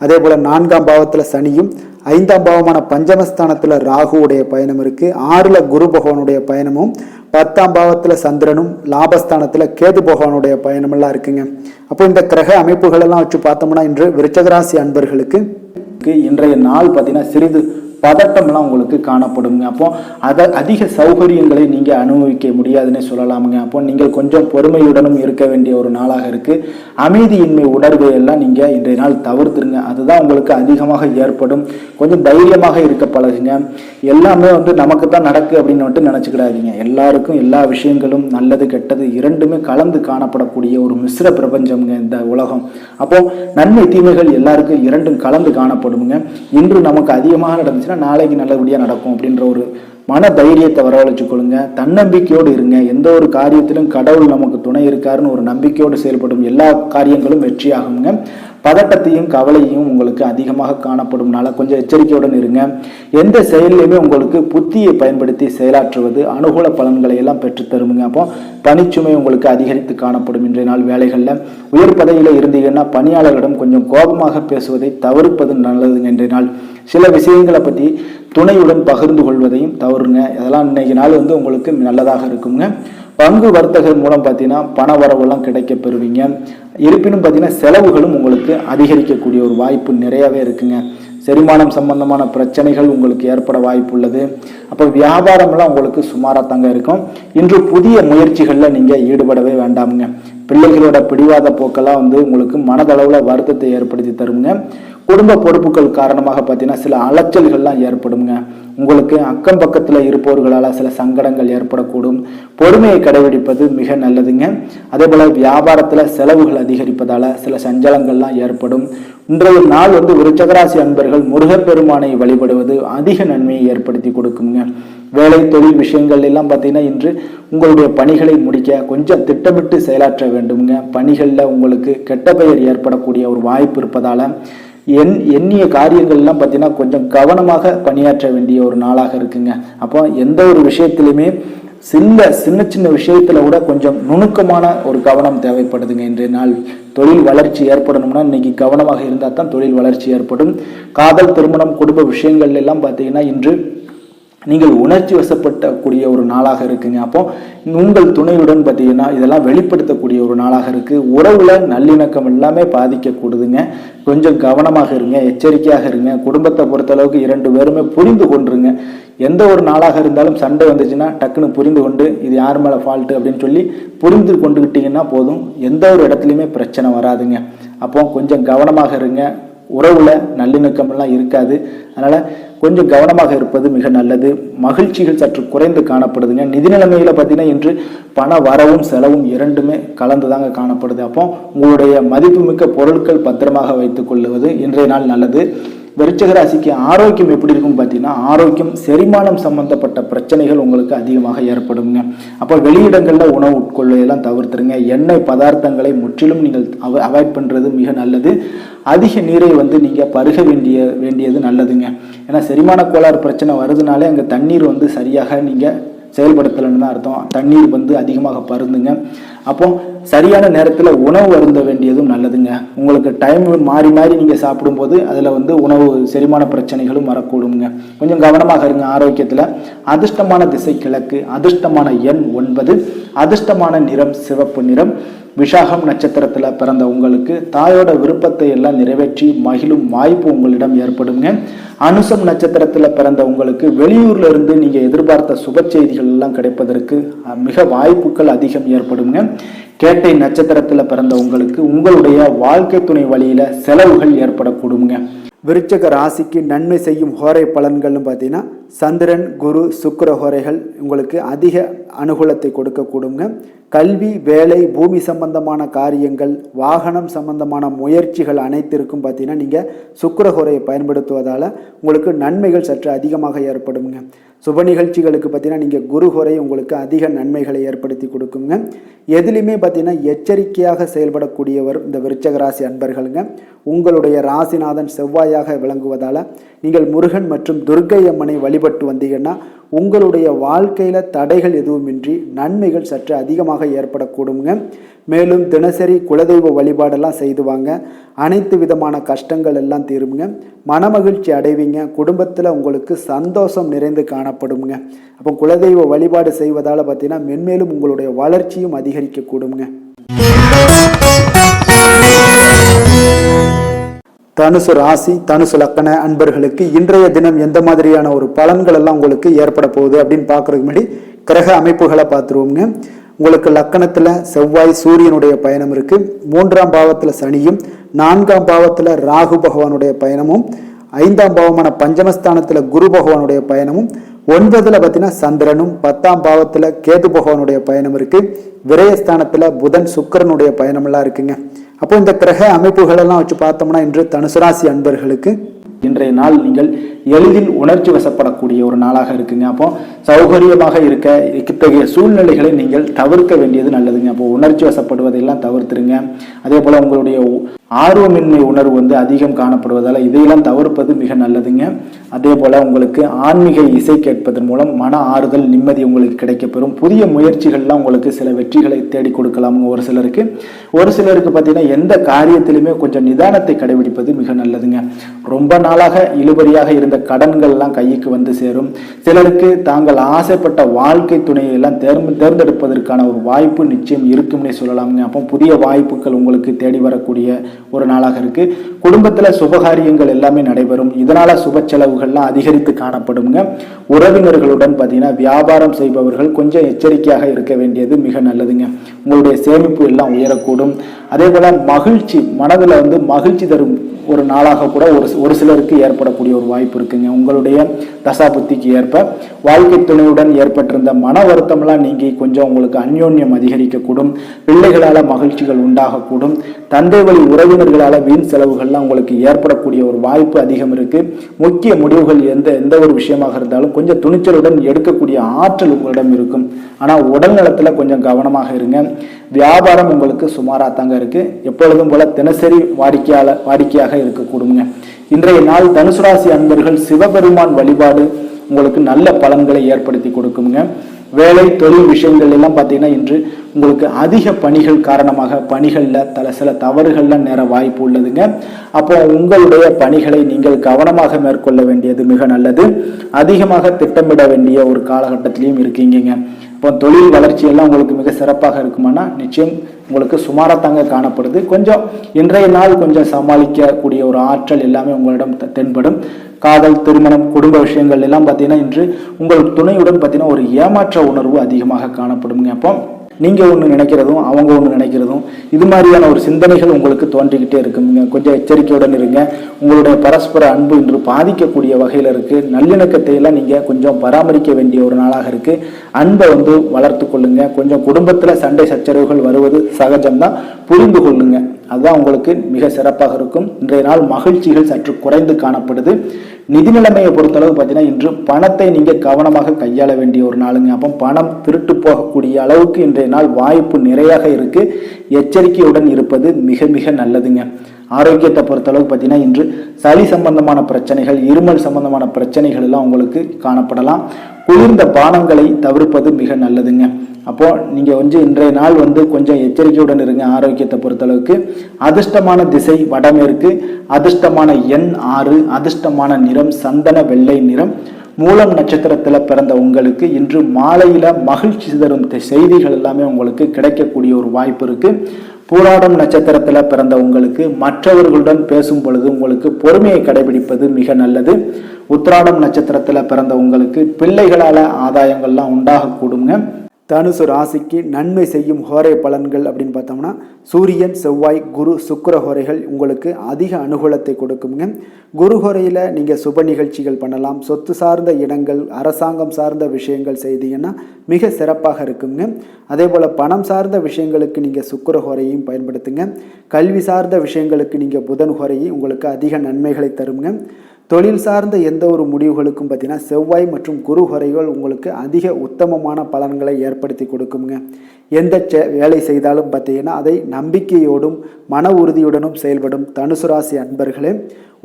அதே போல 4ஆம் பாவத்துல சனியும், 5ஆம் பாவமான பஞ்சமஸ்தானத்துல ராகுவுடைய பயணம் இருக்கு. 6ல குரு பகவானுடைய பயணமும், 10ஆம் பாவத்துல சந்திரனும், லாபஸ்தானத்துல கேது பகவானுடைய பயணம் எல்லாம் இருக்குங்க. அப்போ இந்த கிரக அமைப்புகள் எல்லாம் வச்சு பார்த்தோம்னா இன்று விருச்சக ராசி அன்பர்களுக்கு இன்றைய நாள் பார்த்தீங்கன்னா சிறிது பதட்டம்லாம் உங்களுக்கு காணப்படுங்க. அப்போ அதிக சௌகரியங்களை நீங்கள் அனுபவிக்க முடியாதுன்னே சொல்லலாமுங்க. அப்போ நீங்கள் கொஞ்சம் பொறுமையுடனும் இருக்க வேண்டிய ஒரு நாளாக இருக்கு. அமைதியின்மை உணர்வை எல்லாம் நீங்கள் இன்றைய நாள் தவிர்த்துருங்க. அதுதான் உங்களுக்கு அதிகமாக ஏற்படும். கொஞ்சம் தைரியமாக இருக்க பழகுங்க. எல்லாமே நமக்கு தான் நடக்கு அப்படின்னு மட்டும் நினைச்சுக்கிடாதீங்க. எல்லாருக்கும் எல்லா விஷயங்களும் நல்லது கெட்டது இரண்டுமே கலந்து காணப்படக்கூடிய ஒரு மிஸ்ர பிரபஞ்சம்ங்க இந்த உலகம். அப்போ நன்மை தீமைகள் எல்லாருக்கும் இரண்டும் கலந்து காணப்படுங்க. இன்று நமக்கு அதிகமாக நடந்துச்சுன்னா நாளைக்கு நல்லபடியாக நடக்கும் அப்படின்ற ஒரு மன தைரியத்தை வரவழைச்சுக்கொள்ளுங்க. தன்னம்பிக்கையோடு இருங்க. எந்த ஒரு காரியத்திலும் கடவுள் நமக்கு துணை இருக்காருன்னு ஒரு நம்பிக்கையோடு செயல்படும் எல்லா காரியங்களும் வெற்றியாகுங்க. பதட்டத்தையும் கவலையும் உங்களுக்கு அதிகமாக காணப்படும்னால கொஞ்சம் எச்சரிக்கையுடன் இருங்க. எந்த செயலையுமே உங்களுக்கு புத்தியை பயன்படுத்தி செயலாற்றுவது அனுகூல பலன்களை எல்லாம் பெற்றுத்தருமுங்க. அப்போ பணிச்சுமை உங்களுக்கு அதிகரித்து காணப்படும். இன்றைய நாள் வேலைகளில் உயர் பதவியில் இருந்தீங்கன்னா பணியாளர்களிடம் கொஞ்சம் கோபமாக பேசுவதை தவிர்ப்பது நல்லதுங்க. இன்றைய நாள் சில விஷயங்களை பற்றி துணையுடன் பகிர்ந்து கொள்வதையும் தவறுங்க. அதெல்லாம் இன்னைக்கு நாள் உங்களுக்கு நல்லதாக இருக்குங்க. பங்கு வர்த்தகம் மூலம் பார்த்தீங்கன்னா பண வரவெல்லாம் கிடைக்க பெறுவீங்க. இருப்பினும் பார்த்தீங்கன்னா செலவுகளும் உங்களுக்கு அதிகரிக்கக்கூடிய ஒரு வாய்ப்பு நிறையவே இருக்குங்க. செரிமானம் சம்பந்தமான பிரச்சனைகள் உங்களுக்கு ஏற்பட வாய்ப்பு உள்ளது. அப்போ வியாபாரம்லாம் உங்களுக்கு சுமாராக தாங்க இருக்கும். இன்று புதிய முயற்சிகளில் நீங்கள் ஈடுபடவே வேண்டாமுங்க. பிள்ளைகளோட பிடிவாத போக்கெல்லாம் உங்களுக்கு மனதளவில் வருத்தத்தை ஏற்படுத்தி தருங்க. குடும்ப பொறுப்புகள் காரணமாக பார்த்தீங்கன்னா சில அலைச்சல்கள்லாம் ஏற்படுங்க. உங்களுக்கு அக்கம் பக்கத்தில் இருப்பவர்களால் சில சங்கடங்கள் ஏற்படக்கூடும். பொறுமையை கடைபிடிப்பது மிக நல்லதுங்க. அதே போல் வியாபாரத்தில் செலவுகள் அதிகரிப்பதால் சில சஞ்சலங்கள்லாம் ஏற்படும். இன்றைய நாள் விருச்சகராசி அன்பர்கள் முருகப்பெருமானை வழிபடுவது அதிக நன்மையை ஏற்படுத்தி கொடுக்குங்க. வேலை தொழில் விஷயங்கள் எல்லாம் பார்த்தீங்கன்னா இன்று உங்களுடைய பணிகளை முடிக்க கொஞ்சம் திட்டமிட்டு செயலாற்ற வேண்டுங்க. பணிகளில் உங்களுக்கு கெட்ட பெயர் ஏற்படக்கூடிய ஒரு வாய்ப்பு இருப்பதால் எண்ணிய காரியங்கள்லாம் பார்த்தீங்கன்னா கொஞ்சம் கவனமாக பணியாற்ற வேண்டிய ஒரு நாளாக இருக்குங்க. அப்போ எந்த ஒரு விஷயத்திலுமே சின்ன சின்ன விஷயத்துல கூட கொஞ்சம் நுணுக்கமான ஒரு கவனம் தேவைப்படுதுங்க. இன்றைய நாள் தொழில் வளர்ச்சி ஏற்படணும்னா இன்னைக்கு கவனமாக இருந்தால் தான் தொழில் வளர்ச்சி ஏற்படும். காதல், திருமணம், குடும்ப விஷயங்கள் எல்லாம் பார்த்தீங்கன்னா இன்று நீங்கள் உணர்ச்சி வசப்படக்கூடிய ஒரு நாளாக இருக்குங்க. அப்போ உங்கள் துணையுடன் பார்த்தீங்கன்னா இதெல்லாம் வெளிப்படுத்தக்கூடிய ஒரு நாளாக இருக்கு. உறவுல நல்லிணக்கம் எல்லாமே பாதிக்கக்கூடுதுங்க. கொஞ்சம் கவனமாக இருங்க, எச்சரிக்கையாக இருங்க. குடும்பத்தை பொறுத்தளவுக்கு 2 பேருமே புரிந்து கொண்டுருங்க. எந்த ஒரு நாளாக இருந்தாலும் சண்டை வந்துச்சுன்னா டக்குன்னு புரிந்து கொண்டு இது யார் மேலே ஃபால்ட்டு அப்படின்னு சொல்லி புரிந்து கொண்டுக்கிட்டீங்கன்னா போதும். எந்த ஒரு இடத்துலையுமே பிரச்சனை வராதுங்க. அப்போ கொஞ்சம் கவனமாக இருங்க. உறவுல நல்லிணக்கம் எல்லாம் இருக்காது. அதனால கொஞ்சம் கவனமாக இருப்பது மிக நல்லது. மகிழ்ச்சிகள் சற்று குறைந்து காணப்படுதுங்க. நிதி நிலைமையில பார்த்தீங்கன்னா இன்று பண வரவும் செலவும் இரண்டுமே கலந்துதாங்க காணப்படுது. அப்போ உங்களுடைய மதிப்புமிக்க பொருட்கள் பத்திரமாக வைத்துக் கொள்வது இன்றைய நாள் நல்லது. விருச்சிக ராசிக்கு ஆரோக்கியம் எப்படி இருக்கும் பார்த்தீங்கன்னா, ஆரோக்கியம் செரிமானம் சம்பந்தப்பட்ட பிரச்சனைகள் உங்களுக்கு அதிகமாக ஏற்படுங்க. அப்போ வெளியிடங்களில் உணவு உட்கொள்வதெல்லாம் தவிர்த்துருங்க. எண்ணெய் பதார்த்தங்களை முற்றிலும் நீங்கள் அவாய்ட் பண்ணுறது மிக நல்லது. அதிக நீரை நீங்கள் பருக வேண்டியது நல்லதுங்க. ஏன்னா செரிமான கோளாறு பிரச்சனை வருதுனாலே அங்கே தண்ணீர் சரியாக நீங்கள் செயல்படுத்தலைன்னு தான் அர்த்தம். தண்ணீர் அதிகமாக பருந்துங்க. அப்போ சரியான நேரத்தில் உணவு அருந்த வேண்டியதும் நல்லதுங்க. உங்களுக்கு டைம் மாறி மாறி நீங்கள் சாப்பிடும்போது அதில் உணவு செரிமான பிரச்சனைகளும் வரக்கூடுங்க. கொஞ்சம் கவனமாக இருங்க ஆரோக்கியத்தில். அதிர்ஷ்டமான திசை கிழக்கு, அதிர்ஷ்டமான எண் 9, அதிர்ஷ்டமான நிறம் சிவப்பு நிறம். விஷாகம் நட்சத்திரத்தில் பிறந்த உங்களுக்கு தாயோட விருப்பத்தை எல்லாம் நிறைவேற்றி மகிழும் வாய்ப்பு உங்களிடம் ஏற்படுங்க. அனுசம் நட்சத்திரத்தில் பிறந்த உங்களுக்கு வெளியூர்ல இருந்து நீங்க எதிர்பார்த்த சுப செய்திகள் எல்லாம் கிடைப்பதற்கு மிக வாய்ப்புகள் அதிகம் ஏற்படுங்க. கேட்டை நட்சத்திரத்தில் பிறந்த உங்களுக்கு உங்களுடைய வாழ்க்கை துணை வழியில செலவுகள் ஏற்படக்கூடுங்க. விருச்சிக ராசிக்கு நன்மை செய்யும் ஹோரை பலன்கள்னு பார்த்தீங்கன்னா சந்திரன், குரு, சுக்கிர ஹோரைகள் உங்களுக்கு அதிக அனுகூலத்தை கொடுக்கக்கூடுங்க. கல்வி, வேலை, பூமி சம்பந்தமான காரியங்கள், வாகனம் சம்பந்தமான முயற்சிகள் அனைத்திற்கும் பார்த்தீங்கன்னா நீங்கள் சுக்கிர ஹோரையை பயன்படுத்துவதால் உங்களுக்கு நன்மைகள் சற்று அதிகமாக ஏற்படுங்க. சுப நிகழ்ச்சிகளுக்கு பார்த்தீங்கன்னா நீங்கள் குரு ஹோரை உங்களுக்கு அதிக நன்மைகளை ஏற்படுத்தி கொடுக்குங்க. எதுலையுமே பார்த்தீங்கன்னா எச்சரிக்கையாக செயல்படக்கூடியவர் இந்த விருச்சிக ராசி அன்பர்களுங்க. உங்களுடைய ராசிநாதன் செவ்வாயாக விளங்குவதால் நீங்கள் முருகன் மற்றும் துர்க்கை அம்மனை வழிபட்டு வந்தீங்கன்னா உங்களுடைய வாழ்க்கையில் தடைகள் எதுவுமின்றி நன்மைகள் சற்று அதிகமாக ஏற்படக்கூடுங்க. மேலும் தினசரி குலதெய்வ வழிபாடெல்லாம் செய்து வாங்க. அனைத்து விதமான கஷ்டங்கள் எல்லாம் தீருங்க. மனமகிழ்ச்சி அடைவீங்க. குடும்பத்தில் உங்களுக்கு சந்தோஷம் நிறைந்து காணப்படுங்க. அப்போ குலதெய்வ வழிபாடு செய்வதால் பார்த்தீங்கன்னா மென்மேலும் உங்களுடைய வளர்ச்சியும் அதிகரிக்க கூடுங்க. தனுசு ராசி தனுசு லக்கண அன்பர்களுக்கு இன்றைய தினம் எந்த மாதிரியான ஒரு பலன்கள் எல்லாம் உங்களுக்கு ஏற்பட போகுது அப்படின்னு பார்க்கறதுக்கு முன்னாடி கிரக அமைப்புகளை பார்த்துருவோங்க. உங்களுக்கு லக்கணத்துல செவ்வாய் சூரியனுடைய பயணம் இருக்கு. 3ஆம் பாவத்துல சனியும் 4ஆம் பாவத்துல ராகு பகவானுடைய பயணமும் 5ஆம் பாவமான பஞ்சமஸ்தானத்துல குரு பகவானுடைய பயணமும் 9ல பார்த்தீங்கன்னா சந்திரனும் 10ஆம் பாவத்துல கேது பகவானுடைய பயணம் இருக்கு. விரயஸ்தானத்துல புதன் சுக்கிரனுடைய பயணம் எல்லாம் இருக்குங்க. அப்போ இந்த கிரக அமைப்புகள் எல்லாம் வச்சு பார்த்தோம்னா இன்று தனுசு ராசி அன்பர்களுக்கு இன்றைய நாள் நீங்கள் எளிதில் உணர்ச்சி வசப்படக்கூடிய ஒரு நாளாக இருக்குங்க. அப்போ சௌகரியமாக இருக்க இத்தகைய சூழ்நிலைகளை நீங்கள் தவிர்க்க வேண்டியது நல்லதுங்க. அப்போ உணர்ச்சி வசப்படுவதையெல்லாம் தவிர்த்துருங்க. அதே போல உங்களுடைய ஆர்வமின்மை உணர்வு அதிகம் காணப்படுவதால் இதையெல்லாம் தவிர்ப்பது மிக நல்லதுங்க. அதே போல உங்களுக்கு ஆன்மீக இசை கேட்பதன் மூலம் மன ஆறுதல் நிம்மதி உங்களுக்கு கிடைக்கப்பெறும். புதிய முயற்சிகள்லாம் உங்களுக்கு சில வெற்றிகளை தேடி கொடுக்கலாம். ஒரு சிலருக்கு பார்த்தீங்கன்னா எந்த காரியத்திலுமே கொஞ்சம் நிதானத்தை கடைபிடிப்பது மிக நல்லதுங்க. ரொம்ப நாளாக இழுபறியாக இருந்த கடன்கள்லாம் கைக்கு வந்து சேரும். சிலருக்கு தாங்கள் ஆசைப்பட்ட வாழ்க்கை துணையை எல்லாம் தேர்ந்தெடுப்பதற்கான ஒரு வாய்ப்பு நிச்சயம் இருக்கும்னே சொல்லலாமுங்க. அப்போ புதிய வாய்ப்புகள் உங்களுக்கு தேடி வரக்கூடிய ஒரு நாளாக இருக்கு. குடும்பத்துல சுபகாரியங்கள் எல்லாமே நடைபெறும். இதனால சுப செலவுகள்லாம் அதிகரித்து காணப்படுங்க. உறவினர்களுடன் பார்த்தீங்கன்னா வியாபாரம் செய்பவர்கள் கொஞ்சம் எச்சரிக்கையாக இருக்க வேண்டியது மிக நல்லதுங்க. உங்களுடைய சேமிப்பு எல்லாம் உயரக்கூடும். அதே போல மகிழ்ச்சி மனதுல மகிழ்ச்சி தரும் ஒரு நாளாக கூட ஒரு சிலருக்கு ஏற்படக்கூடிய ஒரு வாய்ப்பு இருக்குங்க. உங்களுடைய தசா புத்திக்கு ஏற்ப வாழ்க்கை துணையுடன் ஏற்பட்டிருந்த மன வருத்தம்லாம் நீங்கி கொஞ்சம் உங்களுக்கு அந்யோன்யம் அதிகரிக்கக்கூடும். பிள்ளைகளால மகிழ்ச்சிகள் உண்டாகக்கூடும். தந்தை வழி உறவினர்களால வீண் செலவுகள்லாம் உங்களுக்கு ஏற்படக்கூடிய ஒரு வாய்ப்பு அதிகம் இருக்கு. முக்கிய முடிவுகள் எந்த ஒரு விஷயமாக இருந்தாலும் கொஞ்சம் துணிச்சலுடன் எடுக்கக்கூடிய ஆற்றல் உங்களிடம் இருக்கும். ஆனா உடல் நலத்துல கொஞ்சம் கவனமாக இருங்க. வியாபாரம் உங்களுக்கு சுமாரா தாங்க இருக்கு. எப்பொழுதும் போல தினசரி வாடிக்கையாக இருக்கக்கூடுங்க. இன்றைய நாள் தனுசு ராசி அன்பர்கள் சிவபெருமான் வழிபாடு உங்களுக்கு நல்ல பலன்களை ஏற்படுத்தி கொடுக்குங்க. வேலை தொழில் விஷயங்கள் எல்லாம் பார்த்தீங்கன்னா இன்று உங்களுக்கு அதிக பணிகள் காரணமாக பணிகள்ல சில தவறுகள்லாம் நேர வாய்ப்பு உள்ளதுங்க. அப்போ உங்களுடைய பணிகளை நீங்கள் கவனமாக மேற்கொள்ள வேண்டியது மிக நல்லது. அதிகமாக திட்டமிட வேண்டிய ஒரு காலகட்டத்திலையும் இருக்கீங்க. இப்போ தொழில் வளர்ச்சி எல்லாம் உங்களுக்கு மிக சிறப்பாக இருக்குமானா நிச்சயம் உங்களுக்கு சுமாரத்தாங்க காணப்படுது. கொஞ்சம் இன்றைய நாள் கொஞ்சம் சமாளிக்கக்கூடிய ஒரு ஆற்றல் எல்லாமே உங்களிடம் தென்படும். காதல், திருமணம், குடும்ப விஷயங்கள் எல்லாம் பார்த்தீங்கன்னா இன்று உங்கள் துணையுடன் பார்த்தீங்கன்னா ஒரு ஏமாற்ற உணர்வு அதிகமாக காணப்படுங்க. அப்போ நீங்க ஒன்று நினைக்கிறதும் அவங்க ஒன்று நினைக்கிறதும் இது மாதிரியான ஒரு சிந்தனைகள் உங்களுக்கு தோன்றிக்கிட்டே இருக்குங்க. கொஞ்சம் எச்சரிக்கையுடன் இருங்க. உங்களுடைய பரஸ்பர அன்பு இன்று பாதிக்கக்கூடிய வகையில் இருக்கு. நல்லிணக்கத்தை எல்லாம் நீங்க கொஞ்சம் பராமரிக்க வேண்டிய ஒரு நாளாக இருக்கு. அன்பை வளர்த்து கொள்ளுங்க. கொஞ்சம் குடும்பத்துல சண்டை சச்சரவுகள் வருவது சகஜம்தான், புரிந்து கொள்ளுங்க. அதுதான் உங்களுக்கு மிக சிறப்பாக இருக்கும். இன்றைய நாள் மகிழ்ச்சிகள் சற்று குறைந்து காணப்படுது. நிதி நிலைமையை பொறுத்தளவு பார்த்தீங்கன்னா இன்று பணத்தை நீங்க கவனமாக கையாள வேண்டிய ஒரு நாளுங்க. அப்போ பணம் திருட்டு போகக்கூடிய அளவுக்கு இன்றைய நாள் வாய்ப்பு நிறையாக இருக்கு. எச்சரிக்கையுடன் இருப்பது மிக மிக நல்லதுங்க. ஆரோக்கியத்தை பொறுத்தளவு பார்த்தீங்கன்னா இன்று சளி சம்பந்தமான பிரச்சனைகள், இருமல் சம்பந்தமான பிரச்சனைகள் எல்லாம் உங்களுக்கு காணப்படலாம். குளிர்ந்த பானங்களை தவிர்ப்பது மிக நல்லதுங்க. அப்போ நீங்க இன்றைய நாள் கொஞ்சம் எச்சரிக்கையுடன் இருங்க. ஆரோக்கியத்தை பொறுத்தளவுக்கு அதிர்ஷ்டமான திசை வடமேற்கு, அதிர்ஷ்டமான எண் 6, அதிர்ஷ்டமான நிறம் சந்தன வெள்ளை நிறம். மூலம் நட்சத்திரத்துல பிறந்த உங்களுக்கு இன்று மாலையில மகிழ்ச்சி தரும் செய்திகள் எல்லாமே உங்களுக்கு கிடைக்கக்கூடிய ஒரு வாய்ப்பு இருக்கு. பூராடம் நட்சத்திரத்துல பிறந்த உங்களுக்கு மற்றவர்களுடன் பேசும் பொழுது உங்களுக்கு பொறுமையை கடைபிடிப்பது மிக நல்லது. உத்திராடம் நட்சத்திரத்துல பிறந்த உங்களுக்கு பிள்ளைகளால ஆதாயங்கள்லாம் உண்டாகக்கூடுங்க. தனுசு ராசிக்கு நன்மை செய்யும் ஹோரை பலன்கள் அப்படின்னு பார்த்தோம்னா சூரியன், செவ்வாய், குரு, சுக்கிர ஹோரைகள் உங்களுக்கு அதிக அனுகூலத்தை கொடுக்குங்க. குரு ஹோரையில் நீங்கள் சுப நிகழ்ச்சிகள் பண்ணலாம். சொத்து சார்ந்த இடங்கள், அரசாங்கம் சார்ந்த விஷயங்கள் செய்தீங்கன்னா மிக சிறப்பாக இருக்குங்க. அதே போல் பணம் சார்ந்த விஷயங்களுக்கு நீங்கள் சுக்கிர ஹோரையும் பயன்படுத்துங்க. கல்வி சார்ந்த விஷயங்களுக்கு நீங்கள் புதன் ஹோரையும் உங்களுக்கு அதிக நன்மைகளை தருங்க. தொழில் சார்ந்த எந்த ஒரு முடிவுகளுக்கும் பார்த்தீங்கன்னா செவ்வாய் மற்றும் குரு ஹோரைகள் உங்களுக்கு அதிக உத்தமமான பலன்களை ஏற்படுத்தி கொடுக்குங்க. எந்த வேலை செய்தாலும் பார்த்தீங்கன்னா அதை நம்பிக்கையோடும் மன உறுதியுடனும் செயல்படும் தனுசு ராசி அன்பர்களே,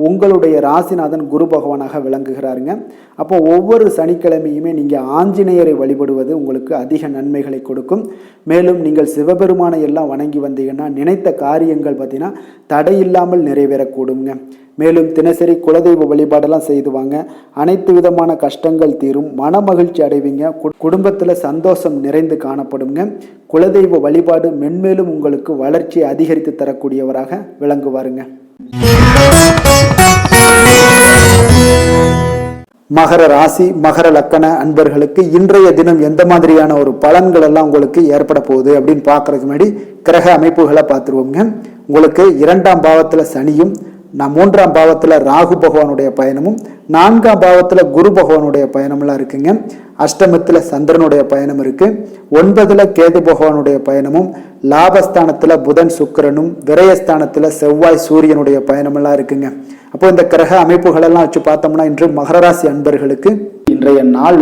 உங்களுடைய ராசிநாதன் குரு பகவானாக விளங்குகிறாருங்க. அப்போ ஒவ்வொரு சனிக்கிழமையுமே நீங்கள் ஆஞ்சநேயரை வழிபடுவது உங்களுக்கு அதிக நன்மைகளை கொடுக்கும். மேலும் நீங்கள் சிவபெருமானை எல்லாம் வணங்கி வந்தீங்கன்னா நினைத்த காரியங்கள் பார்த்தீங்கன்னா தடையில்லாமல் நிறைவேறக்கூடுங்க. மேலும் தினசரி குலதெய்வ வழிபாடெல்லாம் செய்துவாங்க. அனைத்து விதமான கஷ்டங்கள் தீரும். மன மகிழ்ச்சி அடைவீங்க. குடும்பத்தில் சந்தோஷம் நிறைந்து காணப்படுங்க. குலதெய்வ வழிபாடு மென்மேலும் உங்களுக்கு வளர்ச்சியை அதிகரித்து தரக்கூடியவராக விளங்குவாருங்க. மகர ராசி மகர லக்கண அன்பர்களுக்கு இன்றைய தினம் எந்த மாதிரியான ஒரு பலன்கள் எல்லாம் உங்களுக்கு ஏற்பட போகுது அப்படின்னு பார்க்கறதுக்கு முன்னாடி கிரக அமைப்புகளை பார்த்துருவோங்க. உங்களுக்கு 2ஆம் பாவத்துல சனியும், 3ஆம் பாவத்துல ராகு பகவானுடைய பயணமும், 4ஆம் பாவத்துல குரு பகவானுடைய பயணம்லாம் இருக்குங்க. அஷ்டமத்துல சந்திரனுடைய பயணம் இருக்கு. 9ல கேது பகவானுடைய பயணமும், லாபஸ்தானத்துல புதன் சுக்கிரனும், விரயஸ்தானத்துல செவ்வாய் சூரியனுடைய பயணமெல்லாம் இருக்குங்க. அப்போ இந்த கிரக அமைப்புகள் எல்லாம் வச்சு பார்த்தோம்னா இன்று மகர ராசி அன்பர்களுக்கு இன்றைய நாள்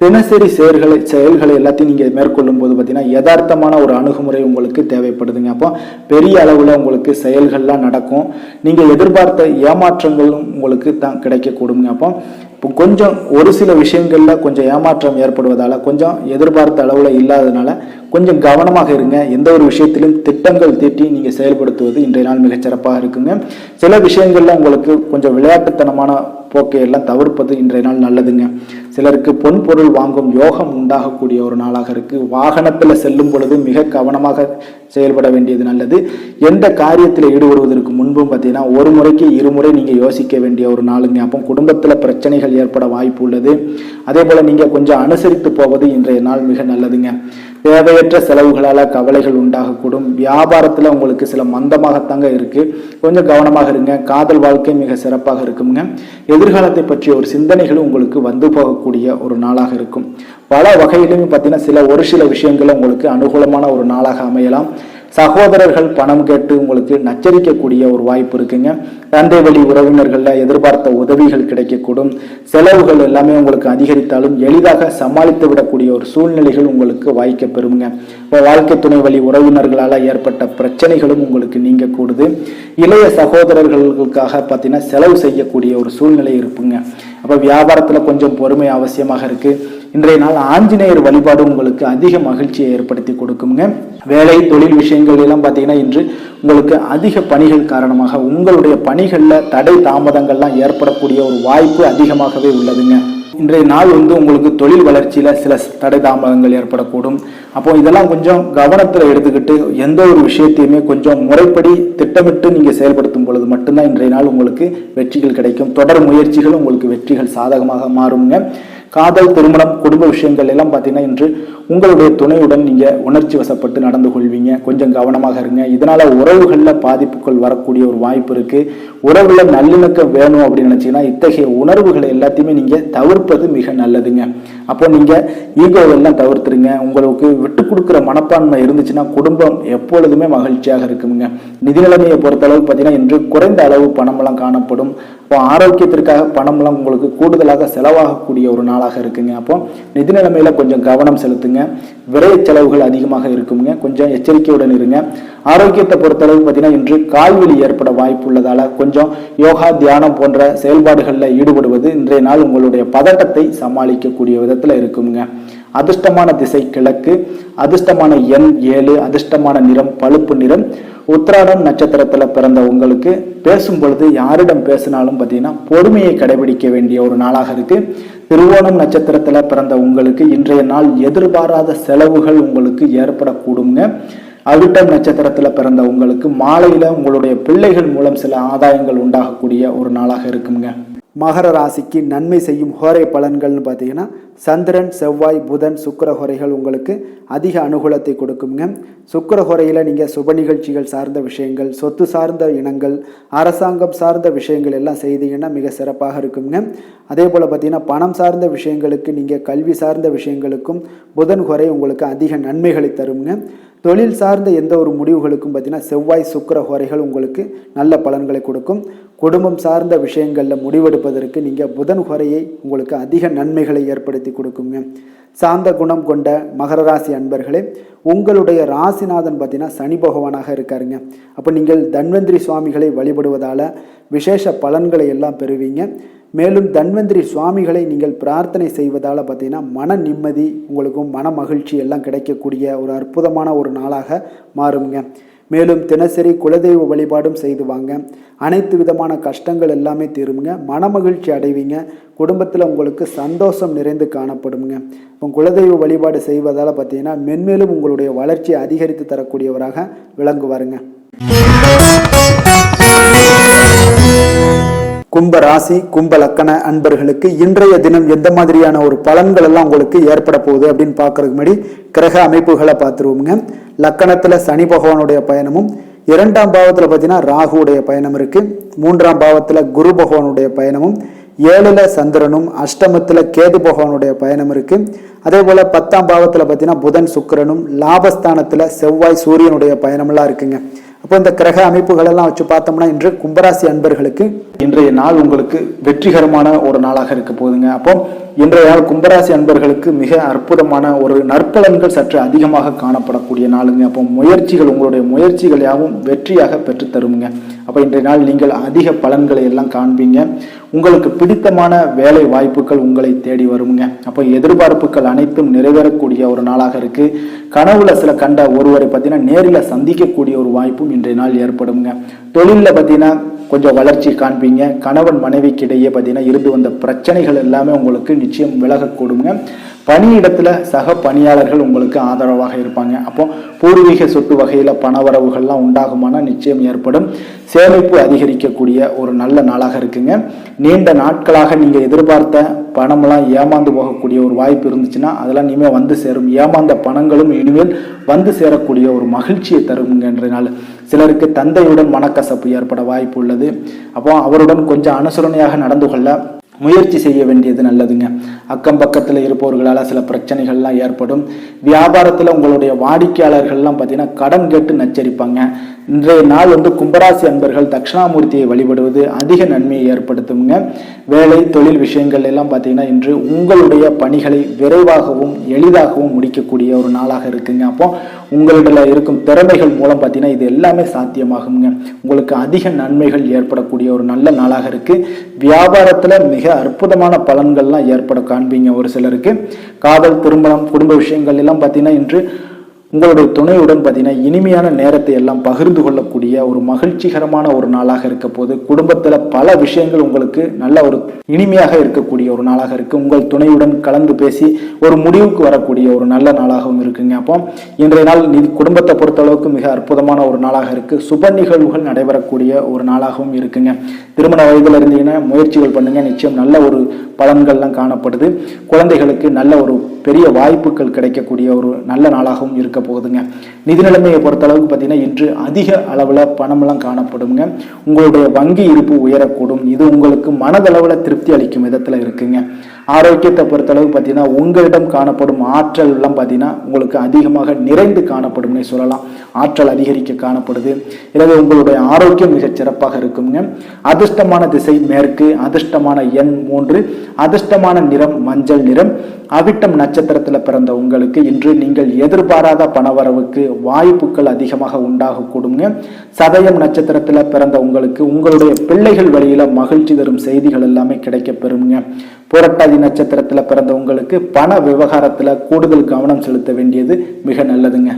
தினசரி செயல்களை எல்லாத்தையும் நீங்க மேற்கொள்ளும் போது பார்த்தீங்கன்னா யதார்த்தமான ஒரு அணுகுமுறை உங்களுக்கு தேவைப்படுதுங்க. அப்போ பெரிய அளவுல உங்களுக்கு செயல்கள்லாம் நடக்கும். நீங்க எதிர்பார்த்த ஏமாற்றங்களும் உங்களுக்கு தான் கிடைக்கக்கூடுங்க. அப்போ கொஞ்சம் ஒரு சில விஷயங்கள்ல கொஞ்சம் ஏமாற்றம் ஏற்படுவதால, கொஞ்சம் எதிர்பார்த்த அளவுல இல்லாததுனால கொஞ்சம் கவனமாக இருங்க. எந்த ஒரு விஷயத்திலும் திட்டங்கள் தீட்டி நீங்க செயல்படுத்துவது இன்றைய நாள் மிகச்சிறப்பாக இருக்குங்க. சில விஷயங்கள்ல உங்களுக்கு கொஞ்சம் விளையாட்டுத்தனமான போக்கையெல்லாம் தவிர்ப்பது இன்றைய நாள் நல்லதுங்க. சிலருக்கு பொன் பொருள் வாங்கும் யோகம் உண்டாகக்கூடிய ஒரு நாளாக இருக்கு. வாகனத்துல செல்லும் பொழுது மிக கவனமாக செயல்பட வேண்டியது நல்லது. எந்த காரியத்தில் ஈடுபடுவதற்கு முன்பும் பார்த்தீங்கன்னா ஒரு முறைக்கு இருமுறை நீங்க யோசிக்க வேண்டிய ஒரு நாளுங்க. அப்போ குடும்பத்துல பிரச்சனைகள் ஏற்பட வாய்ப்பு உள்ளது. அதே போல நீங்க கொஞ்சம் அனுசரித்து போவது இன்றைய நாள் மிக நல்லதுங்க. தேவையற்ற செலவுகளால கவலைகள் உண்டாகக்கூடும். வியாபாரத்துல உங்களுக்கு சில மந்தமாகத்தாங்க இருக்கு, கொஞ்சம் கவனமாக இருங்க. காதல் வாழ்க்கை மிக சிறப்பாக இருக்குங்க. எதிர்காலத்தை பற்றிய ஒரு சிந்தனைகளும் உங்களுக்கு வந்து போகக்கூடிய ஒரு நாளாக இருக்கும். பல வகையிலும் பார்த்தீங்கன்னா ஒரு சில விஷயங்கள் உங்களுக்கு அனுகூலமான ஒரு நாளாக அமையலாம். சகோதரர்கள் பணம் கேட்டு உங்களுக்கு நச்சரிக்கக்கூடிய ஒரு வாய்ப்பு இருக்குங்க. தந்தை வழி உறவினர்கள்ல எதிர்பார்த்த உதவிகள் கிடைக்கக்கூடும். செலவுகள் எல்லாமே உங்களுக்கு அதிகரித்தாலும் எளிதாக சமாளித்து விடக்கூடிய ஒரு சூழ்நிலைகள் உங்களுக்கு வாய்க்க பெறுங்க. இப்போ வாழ்க்கை துணை வழி உறவினர்களால ஏற்பட்ட பிரச்சனைகளும் உங்களுக்கு நீங்க கூடுது. இளைய சகோதரர்களுக்காக பார்த்தீங்கன்னா செலவு செய்யக்கூடிய ஒரு சூழ்நிலை இருக்குங்க. அப்போ வியாபாரத்துல கொஞ்சம் பொறுமை அவசியமாக இருக்கு. இன்றைய நாள் ஆஞ்சநேயர் வழிபாடு உங்களுக்கு அதிக மகிழ்ச்சியை ஏற்படுத்தி கொடுக்குங்க. வேலை தொழில் விஷயங்கள் எல்லாம் பார்த்தீங்கன்னா இன்று உங்களுக்கு அதிக பணிகள் காரணமாக உங்களுடைய பணிகள்ல தடை தாமதங்கள்லாம் ஏற்படக்கூடிய ஒரு வாய்ப்பு அதிகமாகவே உள்ளதுங்க. இன்றைய நாள் உங்களுக்கு தொழில் வளர்ச்சியில சில தடை தாமதங்கள் ஏற்படக்கூடும். அப்போ இதெல்லாம் கொஞ்சம் கவனத்துல எடுத்துக்கிட்டு எந்த ஒரு விஷயத்தையுமே கொஞ்சம் முறைப்படி திட்டமிட்டு நீங்க செயல்படுத்தும் பொழுது மட்டும்தான் இன்றைய நாள் உங்களுக்கு வெற்றிகள் கிடைக்கும். தொடர் முயற்சிகள் உங்களுக்கு வெற்றிகள் சாதகமாக மாறுங்க. காதல், திருமணம், குடும்ப விஷயங்கள் எல்லாம் பார்த்தீங்கன்னா இன்று உங்களுடைய துணையுடன் நீங்க உணர்ச்சி வசப்பட்டு நடந்து கொள்வீங்க. கொஞ்சம் கவனமாக இருங்க. இதனால உறவுகள்ல பாதிப்புகள் வரக்கூடிய ஒரு வாய்ப்பு இருக்கு. உறவுல நல்லிணக்கம் வேணும் அப்படின்னு நினைச்சீங்கன்னா இத்தகைய உணர்வுகளை எல்லாத்தையுமே நீங்க தவிர்ப்பது மிக நல்லதுங்க. அப்போ நீங்க ஈகோவெல்லாம் தவிர்த்துருங்க. உங்களுக்கு விட்டு கொடுக்குற மனப்பான்மை இருந்துச்சுன்னா குடும்பம் எப்பொழுதுமே மகிழ்ச்சியாக இருக்குங்க. நிதி நிலைமையை பொறுத்த அளவுக்கு பார்த்தீங்கன்னா இன்று குறைந்த அளவு பணமெல்லாம் காணப்படும். இப்போ ஆரோக்கியத்திற்காக பணம்லாம் உங்களுக்கு கூடுதலாக செலவாகக்கூடிய ஒரு நாளாக இருக்குங்க. அப்போ நிதி நிலைமையில கொஞ்சம் கவனம் செலுத்துங்க. விரைய செலவுகள் அதிகமாக இருக்குங்க. கொஞ்சம் எச்சரிக்கையுடன் இருங்க. ஆரோக்கியத்தை பொறுத்தளவு பார்த்தீங்கன்னா இன்று கால்வலி ஏற்பட வாய்ப்பு உள்ளதால கொஞ்சம் யோகா, தியானம் போன்ற செயல்பாடுகள்ல ஈடுபடுவது இன்றைய நாள் உங்களுடைய பதட்டத்தை சமாளிக்கக்கூடிய விதத்துல இருக்குங்க. அதிர்ஷ்டமான திசை கிழக்கு, அதிர்ஷ்டமான எண் 7, அதிர்ஷ்டமான நிறம் பழுப்பு நிறம். உத்திராடம் நட்சத்திரத்துல பிறந்த உங்களுக்கு பேசும் பொழுது யாரிடம் பேசினாலும் பார்த்தீங்கன்னா பொறுமையை கடைபிடிக்க வேண்டிய ஒரு நாளாக இருக்கு. திருவோணம் நட்சத்திரத்துல பிறந்த உங்களுக்கு இன்றைய நாள் எதிர்பாராத செலவுகள் உங்களுக்கு ஏற்படக்கூடுங்க. அவிட்டம் நட்சத்திரத்துல பிறந்த உங்களுக்கு மாலையில உங்களுடைய பிள்ளைகள் மூலம் சில ஆதாயங்கள் உண்டாகக்கூடிய ஒரு நாளாக இருக்குங்க. மகர ராசிக்கு நன்மை செய்யும் ஹோரை பலன்கள்னு பார்த்தீங்கன்னா சந்திரன், செவ்வாய், புதன், சுக்கிர ஹோரைகள் உங்களுக்கு அதிக அனுகூலத்தை கொடுக்குங்க. சுக்கிர ஹோரையில் நீங்கள் சுப நிகழ்ச்சிகள் சார்ந்த விஷயங்கள், சொத்து சார்ந்த இனங்கள், அரசாங்கம் சார்ந்த விஷயங்கள் எல்லாம் செய்தீங்கன்னா மிக சிறப்பாக இருக்குங்க. அதே போல் பார்த்தீங்கன்னா பணம் சார்ந்த விஷயங்களுக்கு, நீங்கள் கல்வி சார்ந்த விஷயங்களுக்கும் புதன் ஹோரை உங்களுக்கு அதிக நன்மைகளை தருங்க. தொழில் சார்ந்த எந்த ஒரு முடிவுகளுக்கும் பார்த்தீங்கன்னா செவ்வாய், சுக்கிர ஹோரைகள் உங்களுக்கு நல்ல பலன்களை கொடுக்கும். குடும்பம் சார்ந்த விஷயங்களில் முடிவெடுப்பதற்கு நீங்கள் புதன் ஹோரையை உங்களுக்கு அதிக நன்மைகளை ஏற்படுத்தி கொடுக்குங்க. சாந்த குணம் கொண்ட மகர ராசி அன்பர்களே, உங்களுடைய ராசிநாதன் பார்த்தீங்கன்னா சனி பகவானாக இருக்காருங்க. அப்போ நீங்கள் தன்வந்திரி சுவாமிகளை வழிபடுவதால் விசேஷ பலன்களை எல்லாம் பெறுவீங்க. மேலும் தன்வந்திரி சுவாமிகளை நீங்கள் பிரார்த்தனை செய்வதால் பார்த்தீங்கன்னா மன நிம்மதி, உங்களுக்கும் மன மகிழ்ச்சி எல்லாம் கிடைக்கக்கூடிய ஒரு அற்புதமான ஒரு நாளாக மாறுங்க. மேலும் தினசரி குலதெய்வ வழிபாடும் செய்து வாங்க. அனைத்து விதமான கஷ்டங்கள் எல்லாமே தீருங்க. மன மகிழ்ச்சி அடைவீங்க. குடும்பத்தில் உங்களுக்கு சந்தோஷம் நிறைந்து காணப்படுங்க. இப்போ குலதெய்வ வழிபாடு செய்வதால் பார்த்தீங்கன்னா மென்மேலும் உங்களுடைய வளர்ச்சியை அதிகரித்து தரக்கூடியவராக விளங்குவாருங்க. கும்ப ராசி கும்ப லக்கண அன்பர்களுக்கு இன்றைய தினம் எந்த மாதிரியான ஒரு பலன்கள் எல்லாம் உங்களுக்கு ஏற்பட போகுது அப்படின்னு பார்க்கறதுக்கு முன்னாடி கிரக அமைப்புகளை பார்த்துருவோங்க. லக்கணத்துல சனி பகவானுடைய பயணமும், 2ஆம் பாவத்துல பார்த்தீங்கன்னா ராகுடைய பயணம் இருக்கு, 3ஆம் பாவத்துல குரு பகவானுடைய பயணமும், 7ல சந்திரனும், அஷ்டமத்துல கேது பகவானுடைய பயணம் இருக்கு. அதே போல 10ஆம் பாவத்துல பார்த்தீங்கன்னா புதன் சுக்கிரனும், லாபஸ்தானத்துல செவ்வாய் சூரியனுடைய பயணமெல்லாம் இருக்குங்க. அப்போ இந்த கிரக அமைப்புகள் எல்லாம் வச்சு பார்த்தோம்னா இன்று கும்பராசி அன்பர்களுக்கு இன்றைய நாள் உங்களுக்கு வெற்றிகரமான ஒரு நாளாக இருக்க போகுதுங்க. அப்போ இன்றைய நாள் கும்பராசி அன்பர்களுக்கு மிக அற்புதமான ஒரு நற்பலன்கள் சற்று அதிகமாக காணப்படக்கூடிய நாளுங்க. அப்போ உங்களுடைய முயற்சிகள் யாவும் வெற்றியாக பெற்று தருங்க. அப்போ இன்றைய நாள் நீங்கள் அதிக பலன்களை எல்லாம் காண்பீங்க. உங்களுக்கு பிடித்தமான வேலை வாய்ப்புகள் உங்களை தேடி வருங்க. அப்போ எதிர்பார்ப்புகள் அனைத்தும் நிறைவேறக்கூடிய ஒரு நாளாக இருக்கு. கனவுல சில கண்ட ஒருவரை பார்த்தீங்கன்னா நேரில் சந்திக்கக்கூடிய ஒரு வாய்ப்பும் இன்றைய நாள் ஏற்படுங்க. தொழிலில் பார்த்தீங்கன்னா கொஞ்சம் வளர்ச்சி காண்பீங்க. கணவன் மனைவிக்கு இடையே பார்த்தீங்கன்னா இருந்து வந்த பிரச்சனைகள் எல்லாமே உங்களுக்கு நிச்சயம் விலகக்கூடுங்க. பணியிடத்துல சக பணியாளர்கள் உங்களுக்கு ஆதரவாக இருப்பாங்க. அப்போ பூர்வீக சொத்து வகையில பணவரவுகள்லாம் உண்டாகுமான நிச்சயம் ஏற்படும். சேமிப்பு அதிகரிக்கக்கூடிய ஒரு நல்ல நாளாக இருக்குங்க. நீண்ட நாட்களாக நீங்க எதிர்பார்த்த பணம்லாம் ஏமாந்து போகக்கூடிய ஒரு வாய்ப்பு இருந்துச்சுன்னா அதெல்லாம் இனிமேல் வந்து சேரும். ஏமாந்த பணங்களும் இனிமேல் வந்து சேரக்கூடிய ஒரு மகிழ்ச்சியை தருங்க என்ற நாள். சிலருக்கு தந்தையுடன் மனக்கசப்பு ஏற்பட வாய்ப்பு உள்ளது. அப்போ அவருடன் கொஞ்சம் அனுசரணையாக நடந்து கொள்ள முயற்சி செய்ய வேண்டியது நல்லதுங்க. அக்கம் பக்கத்தில் இருப்பவர்களால் சில பிரச்சனைகள்லாம் ஏற்படும். வியாபாரத்தில் உங்களுடைய வாடிக்கையாளர்கள்லாம் பார்த்தீங்கன்னா கடன் கேட்டு நச்சரிப்பாங்க. இன்றைய நாள் கும்பராசி அன்பர்கள் தட்சிணாமூர்த்தியை வழிபடுவது அதிக நன்மையை ஏற்படுத்துங்க. வேலை தொழில் விஷயங்கள் எல்லாம் பார்த்தீங்கன்னா இன்று உங்களுடைய பணிகளை விரைவாகவும் எளிதாகவும் முடிக்கக்கூடிய ஒரு நாளாக இருக்குங்க. அப்போ உங்களிடம் இருக்கும் திறமைகள் மூலம் பார்த்தீங்கன்னா இது எல்லாமே சாத்தியமாகுங்க. உங்களுக்கு அதிக நன்மைகள் ஏற்படக்கூடிய ஒரு நல்ல நாளாக இருக்கு. வியாபாரத்துல மிக அற்புதமான பலன்கள்லாம் ஏற்பட காண்பீங்க. ஒரு சிலருக்கு காதல், திருமணம், குடும்ப விஷயங்கள் எல்லாம் பார்த்தீங்கன்னா இன்று உங்களுடைய துணையுடன் பார்த்தீங்கன்னா இனிமையான நேரத்தை எல்லாம் பகிர்ந்து கொள்ளக்கூடிய ஒரு மகிழ்ச்சிகரமான ஒரு நாளாக இருக்க போது. குடும்பத்தில் பல விஷயங்கள் உங்களுக்கு நல்ல ஒரு இனிமையாக இருக்கக்கூடிய ஒரு நாளாக இருக்கு. உங்கள் துணையுடன் கலந்து பேசி ஒரு முடிவுக்கு வரக்கூடிய ஒரு நல்ல நாளாகவும் இருக்குங்க. அப்போ இன்றைய நாள் குடும்பத்தை பொறுத்தளவுக்கு மிக அற்புதமான ஒரு நாளாக இருக்கு. சுப நிகழ்வுகள் நடைபெறக்கூடிய ஒரு நாளாகவும் இருக்குங்க. திருமண வயதில் இருந்தீங்கன்னா முயற்சிகள் பண்ணுங்க, நிச்சயம் நல்ல ஒரு பலன்கள்லாம் காணப்படுது. குழந்தைகளுக்கு நல்ல ஒரு பெரிய வாய்ப்புகள் கிடைக்கக்கூடிய ஒரு நல்ல நாளாகவும் இருக்க போகுதுங்க. நிதி நிலைமையை பொறுத்தளவுக்கு பார்த்தீங்கன்னா இன்று அதிக அளவில் பணமெல்லாம் காணப்படுங்க. உங்களுடைய வங்கி இருப்பு உயரக்கூடும். இது உங்களுக்கு மனதளவில் திருப்தி அளிக்கும் விதத்தில் இருக்குங்க. ஆரோக்கியத்தை பொறுத்தளவு பார்த்தீங்கன்னா உங்களிடம் காணப்படும் ஆற்றல் எல்லாம் பார்த்தீங்கன்னா உங்களுக்கு அதிகமாக நிறைந்து காணப்படும்னே சொல்லலாம். ஆற்றல் அதிகரிக்க காணப்படுது. எனவே உங்களுடைய ஆரோக்கியம் மிகச் சிறப்பாக இருக்குங்க. அதிர்ஷ்டமான திசை மேற்கு, அதிர்ஷ்டமான எண் 3, அதிர்ஷ்டமான நிறம் மஞ்சள் நிறம். அவிட்டம் நட்சத்திரத்தில் பிறந்த உங்களுக்கு இன்று நீங்கள் எதிர்பாராத பணவரவுக்கு வாய்ப்புகள் அதிகமாக உண்டாக கூடுங்க. சதயம் நட்சத்திரத்தில் பிறந்த உங்களுக்கு உங்களுடைய பிள்ளைகள் வழியில மகிழ்ச்சி தரும் செய்திகள் எல்லாமே கிடைக்க பெறுங்க. புரட்டாதி நட்சத்திரத்துல பிறந்த உங்களுக்கு பண விவகாரத்துல கூடுதல் கவனம் செலுத்த வேண்டியது மிக நல்லதுங்க.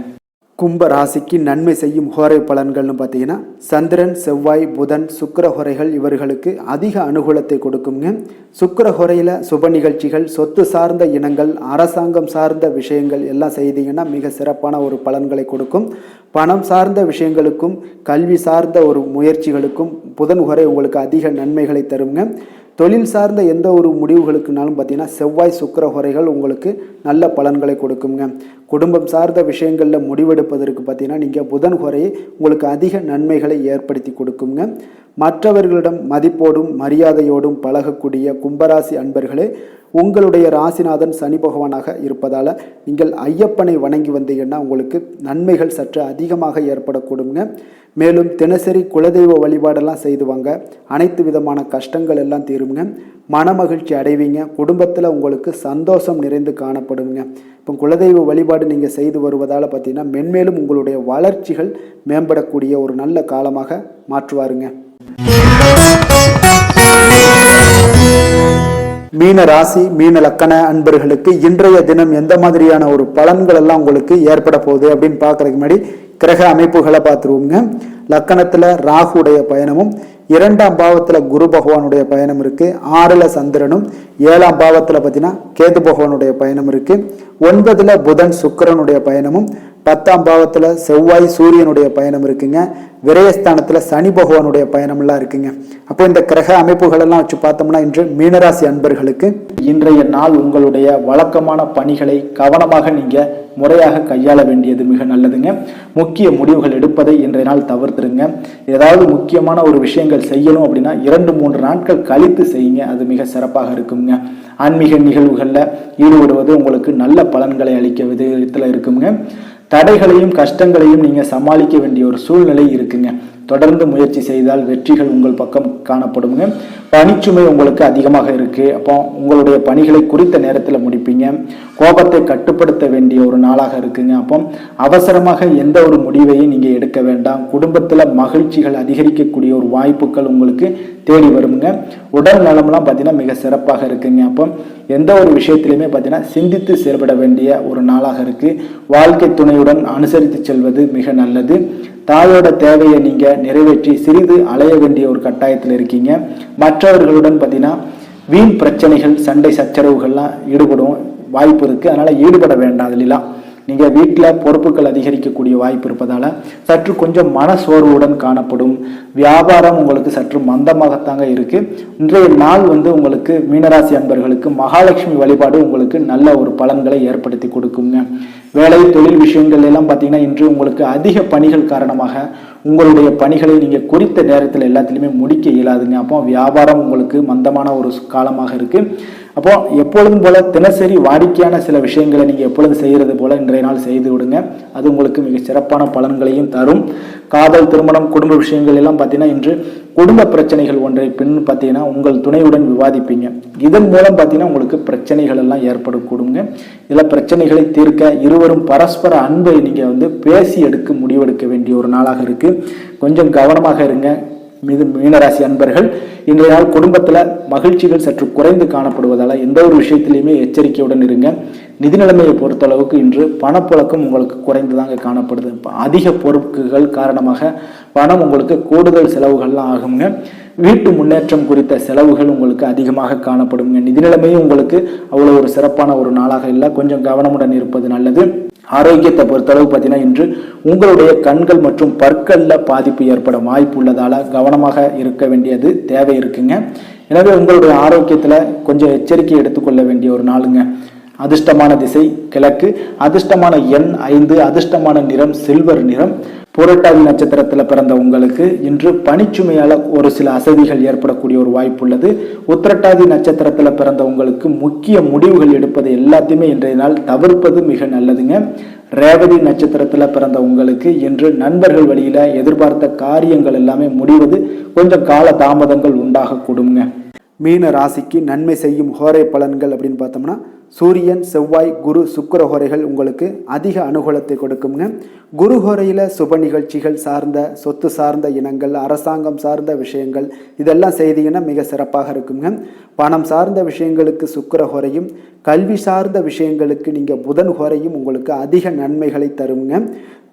கும்ப ராசிக்கு நன்மை செய்யும் ஹோரை பலன்கள்னு பார்த்தீங்கன்னா சந்திரன், செவ்வாய், புதன், சுக்கிர ஹோரைகள் இவர்களுக்கு அதிக அனுகூலத்தை கொடுக்குங்க. சுக்கிர ஹோரையில் சுப நிகழ்ச்சிகள், சொத்து சார்ந்த இனங்கள், அரசாங்கம் சார்ந்த விஷயங்கள் எல்லாம் செய்தீங்கன்னா மிக சிறப்பான ஒரு பலன்களை கொடுக்கும். பணம் சார்ந்த விஷயங்களுக்கும் கல்வி சார்ந்த ஒரு முயற்சிகளுக்கும் புதன் ஹோரை உங்களுக்கு அதிக நன்மைகளை தருங்க. தொழில் சார்ந்த எந்த ஒரு முடிவுகளுக்குனாலும் பார்த்தீங்கன்னா செவ்வாய், சுக்கிர ஹோரைகள் உங்களுக்கு நல்ல பலன்களை கொடுக்குங்க. குடும்பம் சார்ந்த விஷயங்களில் முடிவெடுப்பதற்கு பார்த்தீங்கன்னா நீங்கள் புதன் ஹோரையை உங்களுக்கு அதிக நன்மைகளை ஏற்படுத்தி கொடுக்குங்க. மற்றவர்களிடம் மதிப்போடும் மரியாதையோடும் பழகக்கூடிய கும்பராசி அன்பர்களே, உங்களுடைய ராசிநாதன் சனி பகவானாக இருப்பதால் நீங்கள் ஐயப்பனை வணங்கி வந்தீங்கன்னா உங்களுக்கு நன்மைகள் சற்று அதிகமாக ஏற்படக்கூடுங்க. மேலும் தினசரி குலதெய்வ வழிபாடெல்லாம் செய்து வாங்க. அனைத்து விதமான கஷ்டங்கள் எல்லாம் தீருங்க. மனமகிழ்ச்சி அடைவீங்க. குடும்பத்தில் உங்களுக்கு சந்தோஷம் நிறைந்து காணப்படுங்க. இப்போ குலதெய்வ வழிபாடு நீங்கள் செய்து வருவதால் பார்த்தீங்கன்னா மென்மேலும் உங்களுடைய வளர்ச்சிகள் மேம்படக்கூடிய ஒரு நல்ல காலமாக மாற்றுவாருங்க. மீன ராசி மீன லக்கண அன்பர்களுக்கு இன்றைய தினம் எந்த மாதிரியான ஒரு பலன்கள் எல்லாம் உங்களுக்கு ஏற்பட போகுது அப்படின்னு பார்க்கறதுக்கு முன்னாடி கிரக அமைப்புகளை பார்த்துருவோங்க. லக்கணத்துல ராகுடைய பயணமும், 2ஆம் பாவத்துல குரு பகவானுடைய பயணம் இருக்கு. 6ல சந்திரனும் 7ஆம் பாவத்துல பார்த்தீங்கன்னா கேது பகவானுடைய பயணம் இருக்கு. 9ல புதன் சுக்கிரனுடைய பயணமும் 10ஆம் பாவத்துல செவ்வாய் சூரியனுடைய பயணம் இருக்குங்க. விரயஸ்தானத்துல சனி பகவானுடைய பயணம் எல்லாம் இருக்குங்க. அப்போ இந்த கிரக அமைப்புகள் எல்லாம் வச்சு பார்த்தோம்னா இன்று மீனராசி அன்பர்களுக்கு இன்றைய நாள் உங்களுடைய வழக்கமான பணிகளை கவனமாக நீங்க முறையாக கையாள வேண்டியது மிக நல்லதுங்க. முக்கிய முடிவுகள் எடுப்பதை இன்றைய நாள் தவிர்த்துருங்க. ஏதாவது முக்கியமான ஒரு விஷயங்கள் செய்யணும் அப்படின்னா 2-3 நாட்கள் கழித்து செய்யுங்க, அது மிக சிறப்பாக இருக்குங்க. ஆன்மீக நிகழ்வுகளில் ஈடுபடுவது உங்களுக்கு நல்ல பலன்களை அளிக்க விதத்தில் இருக்குங்க. தடைகளையும் கஷ்டங்களையும் நீங்க சமாளிக்க வேண்டிய ஒரு சூழ்நிலை இருக்குங்க. தொடர்ந்து முயற்சி செய்தால் வெற்றிகள் உங்கள் பக்கம் காணப்படுங்க. பணிச்சுமை உங்களுக்கு அதிகமாக இருக்கு. அப்போ உங்களுடைய பணிகளை குறித்த நேரத்தில் முடிப்பீங்க. கோபத்தை கட்டுப்படுத்த வேண்டிய ஒரு நாளாக இருக்குங்க. அப்போ அவசரமாக எந்த ஒரு முடிவையும் நீங்க எடுக்க வேண்டாம். குடும்பத்துல மகிழ்ச்சிகள் அதிகரிக்கக்கூடிய ஒரு வாய்ப்புகள் உங்களுக்கு தேடி வருங்க. உடல் நலம்லாம் பார்த்தீங்கன்னா மிக சிறப்பாக இருக்குங்க. அப்போ எந்த ஒரு விஷயத்திலையுமே பார்த்தீங்கன்னா சிந்தித்து செயல்பட வேண்டிய ஒரு நாளாக இருக்கு. வாழ்க்கை துணையுடன் அனுசரித்து செல்வது மிக நல்லது. தாயோட தேவையை நீங்க நிறைவேற்றி சிறிது அலைய வேண்டிய ஒரு கட்டாயத்தில் இருக்கீங்க. மற்றவர்களுடன் பார்த்தீங்கன்னா வீண் பிரச்சனைகள், சண்டை சச்சரவுகள்லாம் ஈடுபடும் வாய்ப்பு இருக்கு. அதனால ஈடுபட வேண்டாம். அதுலாம் நீங்க வீட்டில் பொறுப்புகள் அதிகரிக்கக்கூடிய வாய்ப்பு இருப்பதால சற்று கொஞ்சம் மனசோர்வுடன் காணப்படும். வியாபாரம் உங்களுக்கு சற்று மந்தமாகத்தாங்க இருக்கு. இன்றைய நாள் உங்களுக்கு மீனராசி அன்பர்களுக்கு மகாலட்சுமி வழிபாடு உங்களுக்கு நல்ல ஒரு பலன்களை ஏற்படுத்தி கொடுக்குங்க. வேலை தொழில் விஷயங்கள் எல்லாம் பார்த்தீங்கன்னா இன்று உங்களுக்கு அதிக பணிகள் காரணமாக உங்களுடைய பணிகளை நீங்க குறித்த நேரத்தில் எல்லாத்திலுமே முடிக்க இயலாதுங்க. அப்போ வியாபாரம் உங்களுக்கு மந்தமான ஒரு காலமாக இருக்கு. அப்போ எப்பொழுதும் போல தினசரி வாடிக்கையான சில விஷயங்களை நீங்க எப்பொழுதும் செய்யறது போல இன்றைய நாள் செய்து விடுங்க. அது உங்களுக்கு மிக சிறப்பான பலன்களையும் தரும். காதல், திருமணம், குடும்ப விஷயங்கள் எல்லாம் பார்த்தீங்கன்னா இன்று குடும்ப பிரச்சனைகள் ஒன்றை பின் பார்த்தீங்கன்னா உங்கள் துணையுடன் விவாதிப்பீங்க. இதன் மூலம் பார்த்தீங்கன்னா உங்களுக்கு பிரச்சனைகள் எல்லாம் ஏற்படக்கூடுங்க. இதில் பிரச்சனைகளை தீர்க்க இருவரும் பரஸ்பர அன்பை நீங்க பேசி எடுக்க முடிவெடுக்க வேண்டிய ஒரு நாளாக இருக்கு. கொஞ்சம் கவனமாக இருங்க மீனராசி அன்பர்கள். இன்றைய நாள் குடும்பத்துல மகிழ்ச்சிகள் சற்று குறைந்து காணப்படுவதால எந்த ஒரு விஷயத்திலையுமே எச்சரிக்கையுடன் இருங்க. நிதி நிலைமையை பொறுத்தளவுக்கு இன்று பணப்புழக்கம் உங்களுக்கு குறைந்துதாங்க காணப்படுது. அதிக பொறுப்புகள் காரணமாக பணம் உங்களுக்கு கூடுதல் செலவுகள்லாம் ஆகுங்க. வீட்டு முன்னேற்றம் குறித்த செலவுகள் உங்களுக்கு அதிகமாக காணப்படுங்க. நிதி நிலைமையும் உங்களுக்கு அவ்வளவு ஒரு சிறப்பான ஒரு நாளாக இல்லை. கொஞ்சம் கவனமுடன் இருப்பது நல்லது. ஆரோக்கியத்தை பொறுத்தளவு பார்த்தீங்கன்னா இன்று உங்களுடைய கண்கள் மற்றும் பற்கள்ல பாதிப்பு ஏற்பட வாய்ப்பு உள்ளதால கவனமாக இருக்க வேண்டியது தேவை இருக்குங்க. எனவே உங்களுடைய ஆரோக்கியத்துல கொஞ்சம் எச்சரிக்கை எடுத்துக்கொள்ள வேண்டிய ஒரு நாளுங்க. அதிர்ஷ்டமான திசை கிழக்கு, அதிர்ஷ்டமான எண் 5, அதிர்ஷ்டமான நிறம் சில்வர் நிறம். புரட்டாதி நட்சத்திரத்துல பிறந்த உங்களுக்கு இன்று பணிச்சுமையால ஒரு சில அசதிகள் ஏற்படக்கூடிய ஒரு வாய்ப்பு உள்ளது. உத்திரட்டாதி நட்சத்திரத்துல பிறந்த உங்களுக்கு முக்கிய முடிவுகள் எடுப்பது எல்லாத்தையுமே இன்றைய நாள் தவிர்ப்பது மிக நல்லதுங்க. ரேவதி நட்சத்திரத்துல பிறந்த உங்களுக்கு இன்று நண்பர்கள் வழியில எதிர்பார்த்த காரியங்கள் எல்லாமே முடிவது கொஞ்சம் கால தாமதங்கள் உண்டாக கூடுங்க. மீன ராசிக்கு நன்மை செய்யும் ஹோரை பலன்கள் அப்படின்னு பார்த்தோம்னா சூரியன், செவ்வாய், குரு, சுக்கிர ஹோரைகள் உங்களுக்கு அதிக அனுகூலத்தை கொடுக்குங்க. குரு ஹோரையில் சுப நிகழ்ச்சிகள் சார்ந்த, சொத்து சார்ந்த இனங்கள், அரசாங்கம் சார்ந்த விஷயங்கள் இதெல்லாம் செய்தீங்கன்னா மிக சிறப்பாக இருக்குங்க. பணம் சார்ந்த விஷயங்களுக்கு சுக்கிர ஹோரையும், கல்வி சார்ந்த விஷயங்களுக்கு நீங்கள் புதன் ஹோரையும் உங்களுக்கு அதிக நன்மைகளை தருங்க.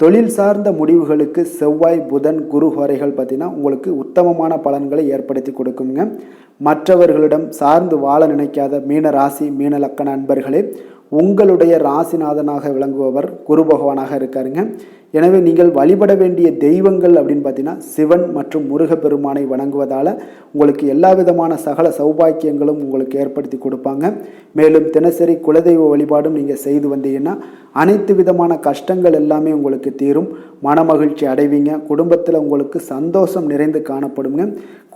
தொழில் சார்ந்த முடிவுகளுக்கு செவ்வாய், புதன், குரு ஹோரைகள் பார்த்தீங்கன்னா உங்களுக்கு உத்தமமான பலன்களை ஏற்படுத்தி கொடுக்குங்க. மற்றவர்களிடம் சார்ந்து வாழ நினைக்காத மீன ராசி, மீன லக்கண அன்பர்களே, உங்களுடைய ராசிநாதனாக விளங்குபவர் குரு பகவானாக இருக்காருங்க. எனவே நீங்கள் வழிபட வேண்டிய தெய்வங்கள் அப்படின்னு பார்த்தீங்கன்னா சிவன் மற்றும் முருகப்பெருமானை வணங்குவதால் உங்களுக்கு எல்லா விதமான சகல சௌபாக்கியங்களும் உங்களுக்கு ஏற்படுத்தி கொடுப்பாங்க. மேலும் தினசரி குலதெய்வ வழிபாடும் நீங்கள் செய்து வந்தீங்கன்னா அனைத்து விதமான கஷ்டங்கள் எல்லாமே உங்களுக்கு தீரும். மனமகிழ்ச்சி அடைவீங்க. குடும்பத்தில் உங்களுக்கு சந்தோஷம் நிறைந்து காணப்படுங்க.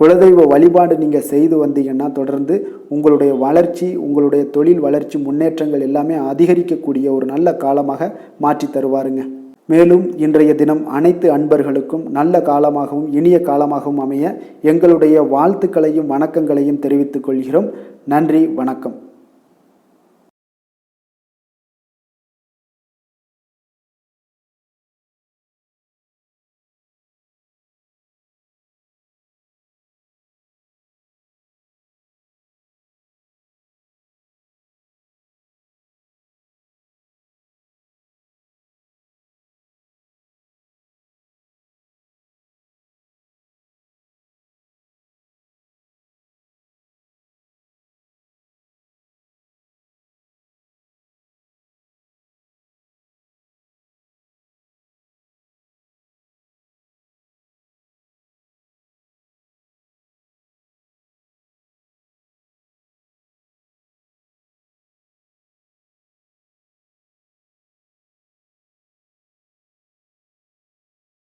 குலதெய்வ வழிபாடு நீங்கள் செய்து வந்தீங்கன்னா தொடர்ந்து உங்களுடைய வளர்ச்சி, உங்களுடைய தொழில் வளர்ச்சி, முன்னேற்றங்கள் எல்லாமே அதிகரிக்கக்கூடிய ஒரு நல்ல காலமாக மாற்றி தருவாருங்க. மேலும் இன்றைய தினம் அனைத்து அன்பர்களுக்கும் நல்ல காலமாகவும் இனிய காலமாகவும் அமைய எங்களுடைய வாழ்த்துக்களையும் வணக்கங்களையும் தெரிவித்துக் கொள்கிறோம். நன்றி, வணக்கம்.